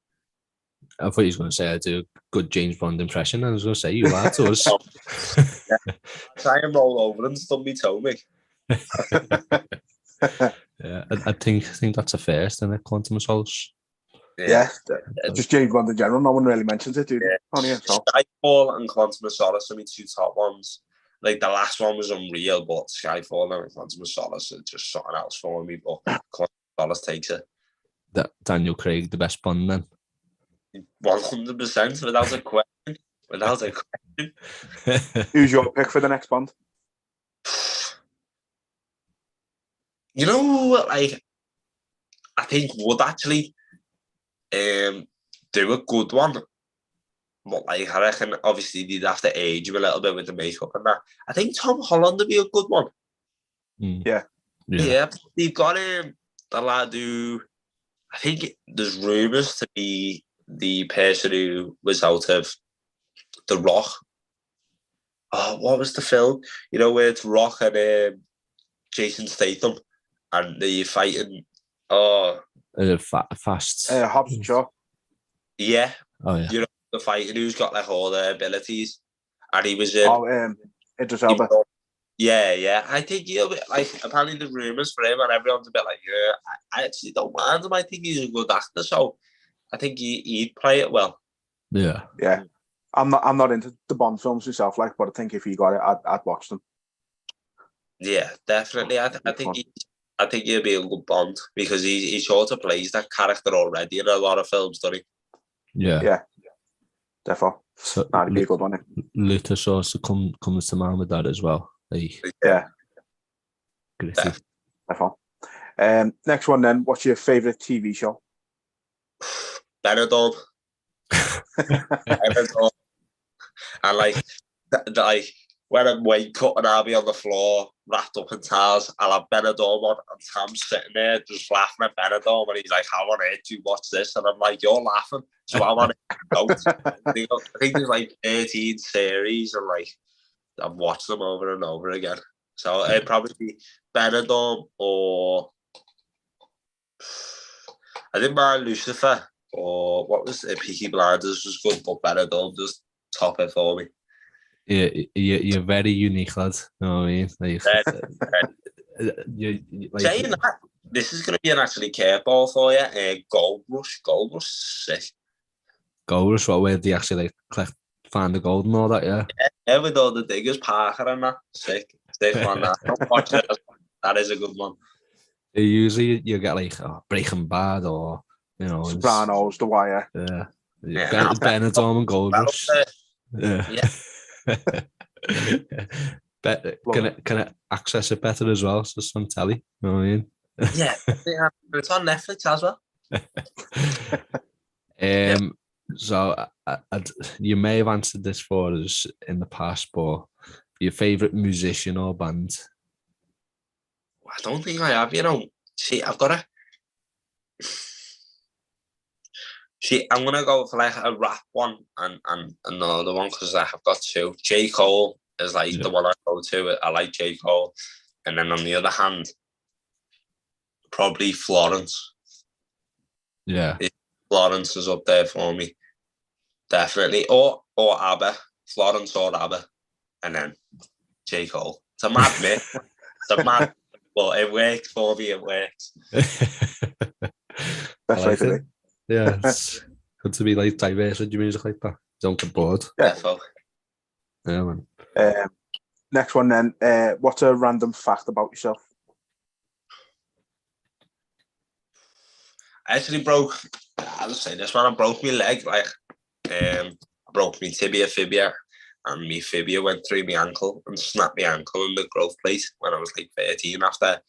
I thought he was going to say I do a good James Bond impression. I was going to say you lied to us. Yeah. I try and roll over and stub me toe, me. Yeah, I think that's a first, isn't it? Quantum of Solace. Yeah, just James Bond in general. No one really mentions it, dude. Yeah. Skyfall and Quantum of Solace are my two top ones. Like the last one was unreal, but Skyfall and Quantum of Solace are just something else for me. But Quantum of Solace takes it. That Daniel Craig, the best Bond then. 100%, without a question. Without a question. Who's your pick for the next Bond? You know, like, I think would actually do a good one. But like, I reckon obviously they'd have to age him a little bit with the makeup and that. I think Tom Holland would be a good one. Yeah. They've got the lad who, I think there's rumours to be the person who was out of The Rock. Oh, what was the film? You know, where it's Rock and Jason Statham and they're fighting. Oh, fast. Hobbs and Shaw. Yeah. Oh yeah. You know, the fighting who's got like all the abilities, and he was Idris Elba. Yeah. I think he'll be like, apparently the rumours for him, and everyone's a bit like, yeah. I actually don't mind him. I think he's a good actor, so I think he'd play it well. Yeah. I'm not into the Bond films myself, like, but I think if he got it, I'd watch them. Yeah, definitely. I think he'll be a good Bond because he sort of plays that character already in a lot of films, doesn't he? Yeah. Definitely. So That'd be a good one. Lucas also comes to mind with that as well. Yeah. Gritty. Definitely. Next one then. What's your favourite TV show? Benidorm. Benidorm. And like when I'm weight cutting, I'll be on the floor, wrapped up in towels. I'll have Benidorm on, and Sam's sitting there just laughing at Benidorm, and he's like, "How on earth do you watch this?" And I'm like, "You're laughing, so I'm on it." I think there's like 13 series, and like I've watched them over and over again. So it'd probably be Benidorm, or I didn't mind Lucifer, or what was it? Peaky Blinders was good, but Benidorm just top it for me. Yeah, you're very unique, lad. You know what I mean? Like, saying that, this is going to be an actually curveball for you. Gold Rush, sick. Gold Rush, where they actually find the gold and all that, yeah? Yeah, with all the diggers, Parker and that. Sick one, that. Watch it. That is a good one. Usually you get like Breaking Bad or, you know... Sopranos, The Wire. Yeah. Benidorm and Gold Rush. Yeah. Can I access it better as well? So it's on telly. You know what I mean? Yeah, it's on Netflix as well. So you may have answered this for us in the past, but your favourite musician or band? I don't think I have. You know, see, I've got a. See, I'm gonna go for like a rap one and another one because I've got two. J. Cole is like the one I go to. I like J. Cole, and then on the other hand, probably Florence. Yeah, Florence is up there for me, definitely. Or ABBA, Florence or ABBA, and then J. Cole. It's a mad myth. It's a mad, but it works for me. It works. Best way to be. Yeah, Good to be like diverse with your music like that. Don't get bored. Yeah. Yeah, man. Next one then. What's a random fact about yourself? I actually broke, I'll say this one, I broke my leg, like, I broke my fibia, and my fibia went through my ankle and snapped my ankle in the growth plate when I was like 13 after.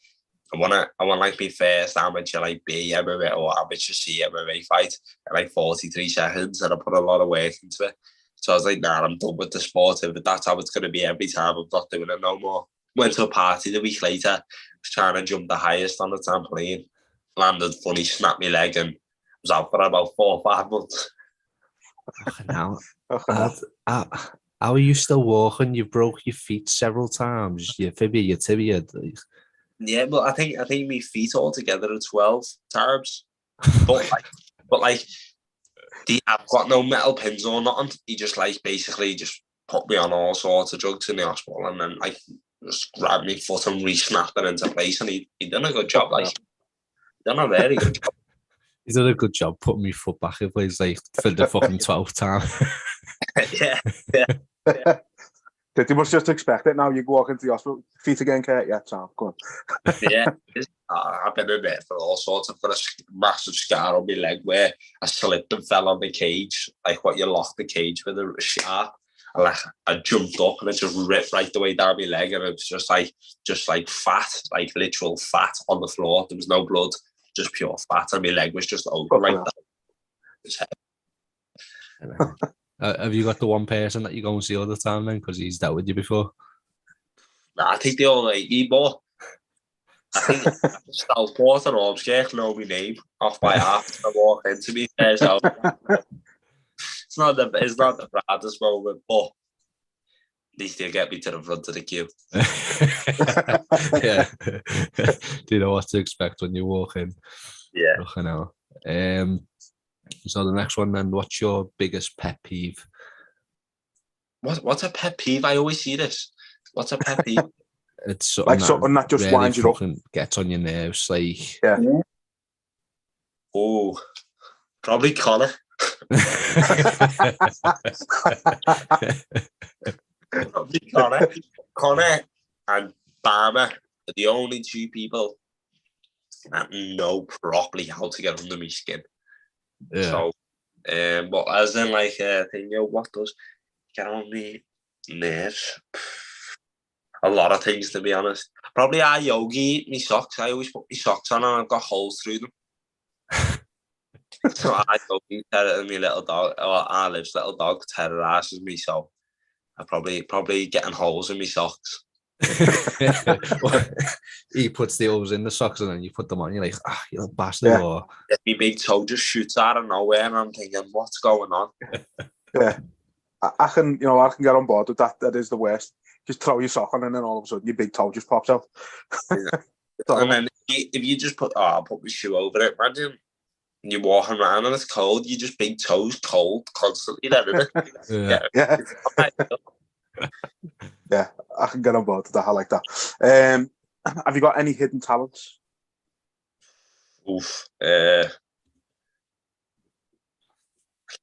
I won like my first amateur like B MMA or amateur C MMA fight in like 43 seconds, and I put a lot of work into it. So I was like, nah, I'm done with the sport. If that's how it's going to be every time, I'm not doing it no more. Went to a party the week later, was trying to jump the highest on the trampoline, landed funny, snapped my leg, and was out for about 4 or 5 months. Now, how are you still walking? You broke your feet several times. Your fibia, your tibia. Yeah, but I think my feet all together are 12 times. But I've got no metal pins or nothing. He just like basically just put me on all sorts of drugs in the hospital, and then like just grabbed my foot and re-snapped it into place. And he done a good job. Like, he done a very good job. He's done a good job putting my foot back in place like for the fucking 12th time. Yeah. You must just expect it now. You walk into the hospital, feet again, Kurt. Yeah, Tom, go on. Yeah, I've been in there for all sorts. I've got a massive scar on my leg where I slipped and fell on the cage, like what you lock the cage with a sharp. I jumped up and it just ripped right the way down my leg, and it was just like fat, like literal fat on the floor. There was no blood, just pure fat, and my leg was just open like that. Have you got the one person that you go and see all the time then? Because he's dealt with you before. Nah, I think they all like me, but I think Southport and Ormskirk know my name off by heart to walk into me. So it's not the proudest moment, but at least they'll get me to the front of the queue. Yeah. Do you know what to expect when you walk in? Yeah. I know. So the next one then, what's your biggest pet peeve? What's a pet peeve? I always see this. What's a pet peeve? It's something that just really winds you up. Gets on your nerves, like. Yeah. Oh, probably Connor. Probably Connor. Connor and Barber are the only two people that know properly how to get under my skin. Yeah. So, but as in like thing, what does get on me nerves? A lot of things, to be honest. Probably our yogi, my socks. I always put my socks on and I've got holes through them. So I yogi and my little dog, or Aliv's little dog, terrorizes me. So I probably getting holes in my socks. He puts the holes in the socks and then you put them on. You're like, you little bastard. Yeah. Or My big toe just shoots out of nowhere, and I'm thinking, what's going on? Yeah, I can get on board with that. That is the worst. Just throw your sock on, and then all of a sudden your big toe just pops out. And then if you just I'll put my shoe over it. Imagine you're walking around and it's cold. You just big toes cold constantly. Then, isn't it? Yeah. Yeah, I can get on board with that. I like that. Have you got any hidden talents? Oof.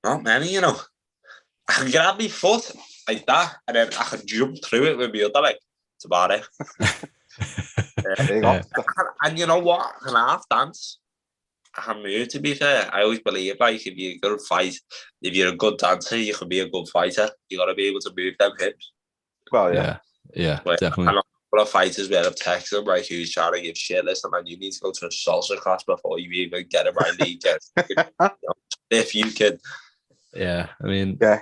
Not many, I can grab my foot like that, and then I can jump through it with my other leg. That's about it. There you go. And you know what? I can half dance. I can move, to be fair. I always believe, like, if you're going to fight, if you're a good dancer, you can be a good fighter. You got to be able to move them hips. Well, yeah, but definitely. I know a lot of fighters where I've texted them, like, who's trying to give shit. Listen, man, you need to go to a salsa class before you even get it right league. If you could. Yeah, I mean. Yeah,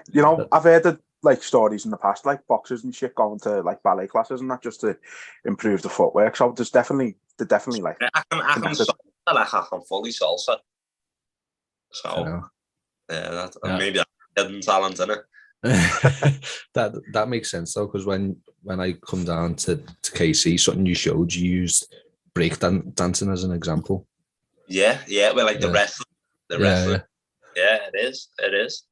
I've heard of, like, stories in the past, like boxers and shit going to like ballet classes and that just to improve the footwork. So they're definitely like. I can fully salsa. So maybe that's hidden talent, isn't it? that makes sense though, because when I come down to KC, something you showed, you used break dancing as an example. Yeah, well, like the wrestling. Yeah, it is.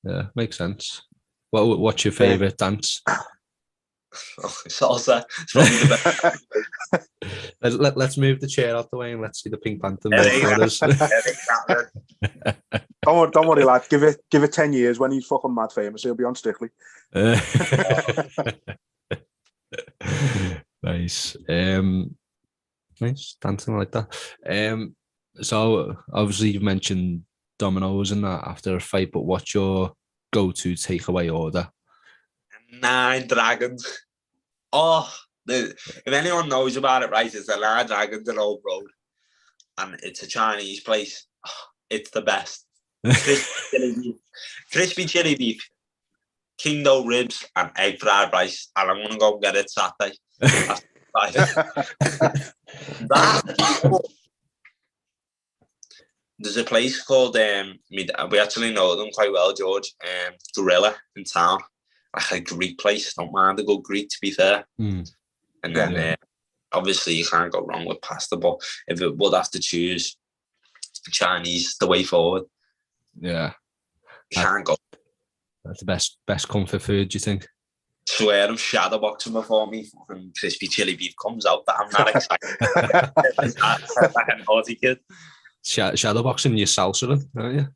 Yeah, makes sense. What's your favourite dance? Salsa. It's probably the best. Let's move the chair out the way and let's see the Pink Panther move for us. Don't worry, lad. Give it 10 years. When he's fucking mad famous, he'll be on Strictly. Nice. Nice dancing like that. So obviously you've mentioned Domino's and that after a fight, but what's your go-to takeaway order? 9 dragons. Oh, if anyone knows about it, right, it's the 9 dragons in Old Road, and it's a Chinese place. Oh, it's the best. Crispy chili beef, king dough ribs, and egg fried rice. And I'm gonna go get it Saturday. There's a place called we actually know them quite well, George. Gorilla in town, like a Greek place. Don't mind a good Greek, to be fair. And then obviously you can't go wrong with pasta, but if it would have to choose Chinese, the way forward. Yeah, can't go. That's the best comfort food, do you think? Swear I'm shadowboxing before me fucking crispy chili beef comes out. That I'm not excited. Like a naughty kid. Shadowboxing your salsa, aren't you?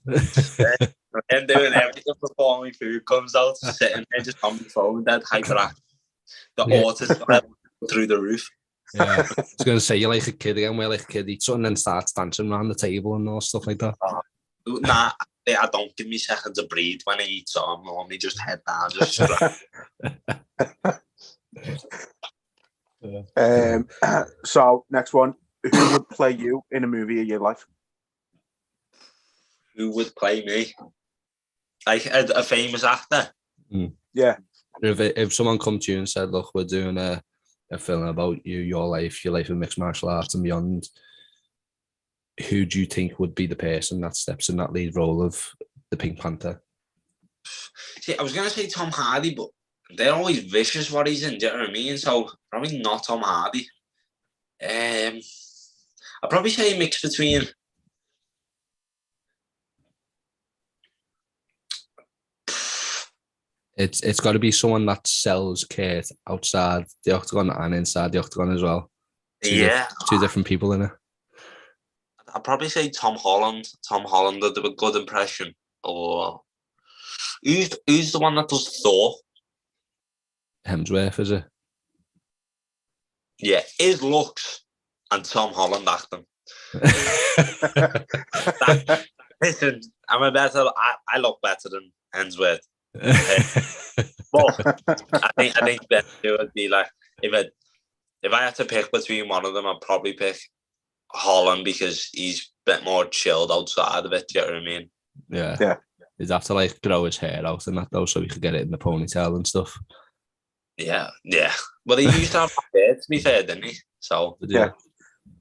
And doing everything before my food comes out, sitting there just on my phone, dead hyperactive. The autism through the roof. Yeah, I was going to say, you're like a kid again, where like a kid eats something and then starts dancing around the table and all stuff like that. Nah, I don't give me seconds of breathe when I eat, so I'm normally just head down, just So, next one. Who would play you in a movie of your life? Who would play me? Like a famous actor? Yeah. If someone come to you and said, look, we're doing a film about you, your life in mixed martial arts and beyond, who do you think would be the person that steps in that lead role of the Pink Panther? See, I was going to say Tom Hardy, but they're always vicious what he's in, do you know what I mean? So probably not Tom Hardy. I'd probably say a mix between It's got to be someone that sells Kurt outside the octagon and inside the octagon as well. Two different people in it. I'd probably say Tom Holland. Tom Holland would do a good impression. Or who's the one that does Thor? Hemsworth, is it? Yeah, his looks and Tom Holland acting. Listen, I look better than Hemsworth. But I think that it would be like if I had to pick between one of them, I'd probably pick Holland because he's a bit more chilled outside of it. Do you know what I mean? Yeah. He'd have to like grow his hair out and that though, so he could get it in the ponytail and stuff. Yeah. Well, he used to have hair, to be fair, didn't he? So yeah.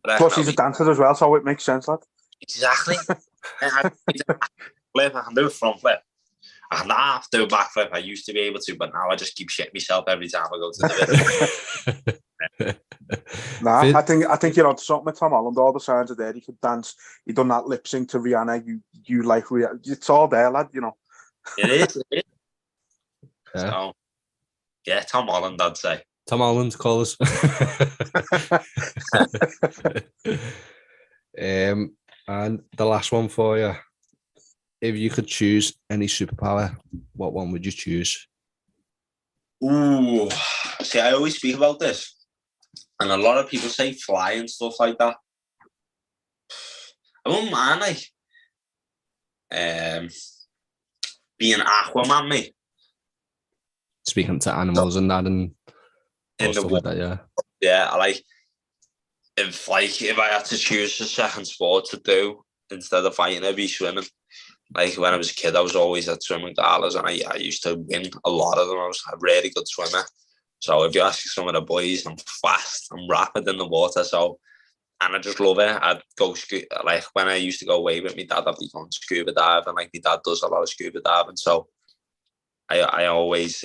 Plus, he's a dancer as well, so it makes sense, lad. Exactly. I can do a front flip. I can half do a back flip. I used to be able to, but now I just keep shitting myself every time I go to the video. I think you're on something with Tom Holland. All the signs are there. He could dance. He done that lip sync to Rihanna. You like Rihanna. It's all there, lad. You know. It is. Yeah. So, yeah, Tom Holland, I'd say. Tom Holland, call us. And the last one for you. If you could choose any superpower, what one would you choose? Ooh, see, I always speak about this, and a lot of people say fly and stuff like that. I wouldn't mind, like, being Aquaman, mate. Speaking to animals and that, and stuff like that, yeah. Yeah, if I had to choose a second sport to do instead of fighting, I'd be swimming. Like when I was a kid, I was always at swimming galas, and I used to win a lot of them. I was a really good swimmer. So if you ask some of the boys, I'm fast, I'm rapid in the water. So, and I just love it. I'd go like when I used to go away with my dad, I'd be going scuba diving. Like my dad does a lot of scuba diving, so I always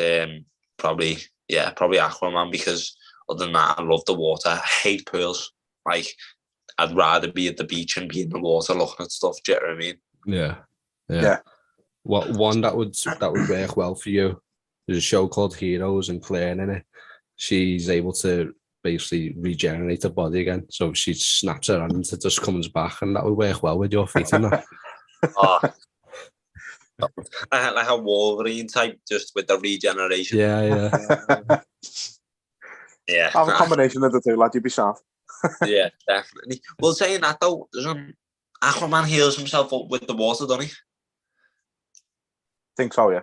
probably Aquaman, because other than that, I love the water. I hate pools. Like I'd rather be at the beach and be in the water looking at stuff. Do you know what I mean? Yeah. What one that would work well for you? There's a show called Heroes, and Claire in it. She's able to basically regenerate her body again. So she snaps her hand, it just comes back, and that would work well with your feet in that. Like a Wolverine type, just with the regeneration. Yeah. Yeah. Have a combination of the two, lad. You'd be sound. Yeah, definitely. Well, saying that though, doesn't Aquaman heals himself up with the water, doesn't he? Think so, yeah.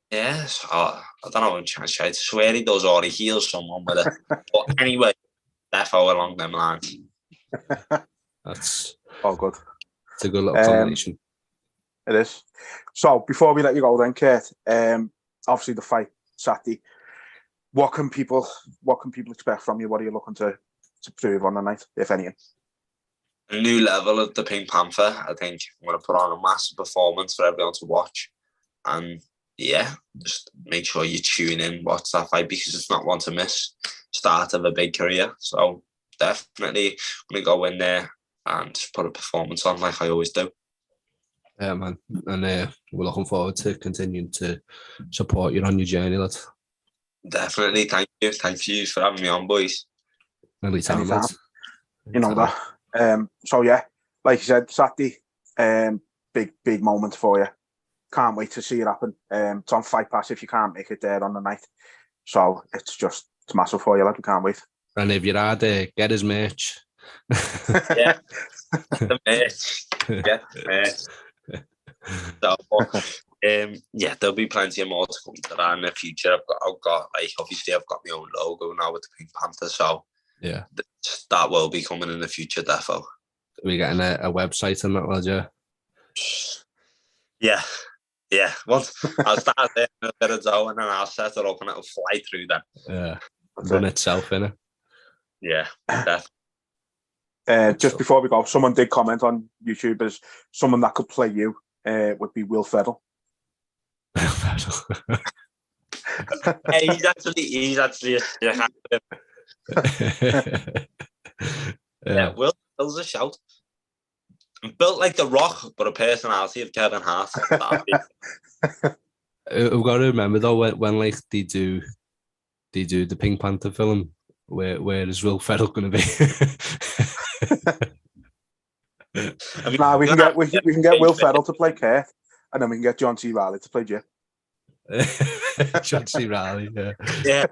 Yes. Oh, I don't know. I swear he does, or he heals someone with it. But anyway, defo along them lines. That's all good. It's a good little combination. It is. So before we let you go then, Kurt, obviously the fight Saturday. What can people expect from you? What are you looking to prove on the night, if anything? A new level of the Pink Panther. I think I'm going to put on a massive performance for everyone to watch. And yeah, just make sure you tune in, watch that fight, because it's not one to miss. Start of a big career. So definitely going to go in there and just put a performance on like I always do. Yeah, man. And we're looking forward to continuing to support you on your journey, lad. Definitely. Thank you. Thank you for having me on, boys. Anytime, lad. You know that. So yeah, like you said, Saturday, big moment for you. Can't wait to see it happen. It's on Fight Pass if you can't make it there on the night. So it's massive for you, lad. We can't wait. And if you're out there, get his merch. Yeah, the merch. Get the merch. So, yeah, there'll be plenty of more to come to that in the future. I've got like, obviously I've got my own logo now with the Pink Panther, so yeah, that will be coming in the future, defo. We're getting a website and that, lad, yeah. Yeah. Once I'll start there in a bit of dough and then I'll set it up and it'll fly through then. Yeah, run itself, innit? Yeah, definitely. Just before we go, someone did comment on YouTube as someone that could play you would be Will Ferrell. Hey, he's actually a sick actor. Yeah, Will's a shout. I'm built like The Rock, but a personality of Kevin Hart. We've got to remember though, when like they do the Pink Panther film, where is Will Ferrell going to be? I mean, we can get Will Ferrell to play Kurt, and then we can get John C. Reilly to play Jim. John C. Reilly, yeah,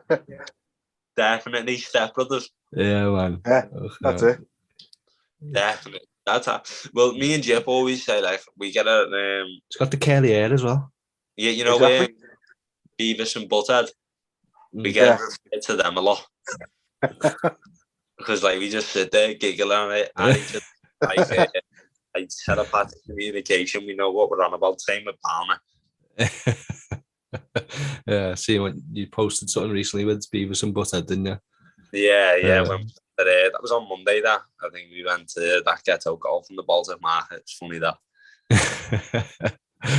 definitely Step Brothers. Yeah, man. Yeah, that's it. Definitely. That's how. Well, me and Jip always say like we get a. It's got the curly hair as well. Yeah, you know, exactly. Beavis and Butthead. We get to them a lot because like we just sit there giggling and each other, like telepathic communication. We know what we're on about. Same with Palmer. Yeah, see when you posted something recently with Beavis and Butthead, didn't you? Yeah. When that was on Monday. That I think we went to that ghetto golf in the Baltic Market. It's funny that.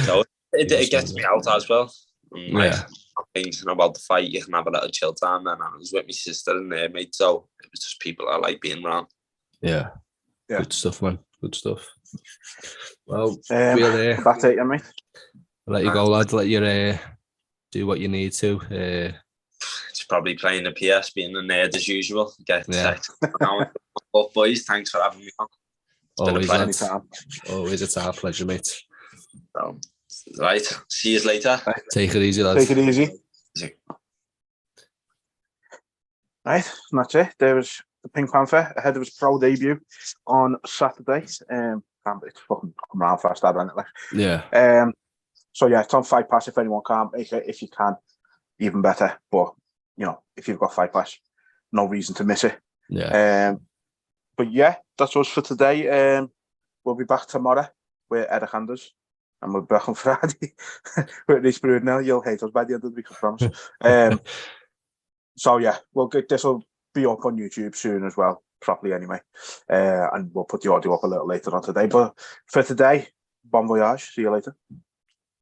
So it gets me out as well. And, like, thinking about the fight, you can have a little chill time. And I was with my sister and their mate, so it was just people I like being around. Yeah. Good stuff, man. Good stuff. Well, we'll that's it, mate. I'll let you go, lad. Let you do what you need to. Just probably playing the PS, being a nerd as usual. Get sex. But boys, thanks for having me on. Always, it's our pleasure, mate. So, right, see you later. Take it easy, lads. Take it easy. Right, and that's it. There was the Pink Panther ahead of his pro debut on Saturday. It's fucking come around fast, hasn't it? Yeah. So yeah, it's on Fight Pass if anyone can't make it. If you can, even better. But you know, if you've got Fight Pass, no reason to miss it. Yeah. But yeah, that's us for today. We'll be back tomorrow with Eric Anders, and we'll be back on Friday with Rhys Brudnell. You'll hate us by the end of the week, I promise. So yeah, this will be up on YouTube soon as well, properly anyway. And we'll put the audio up a little later on today. But for today, bon voyage. See you later.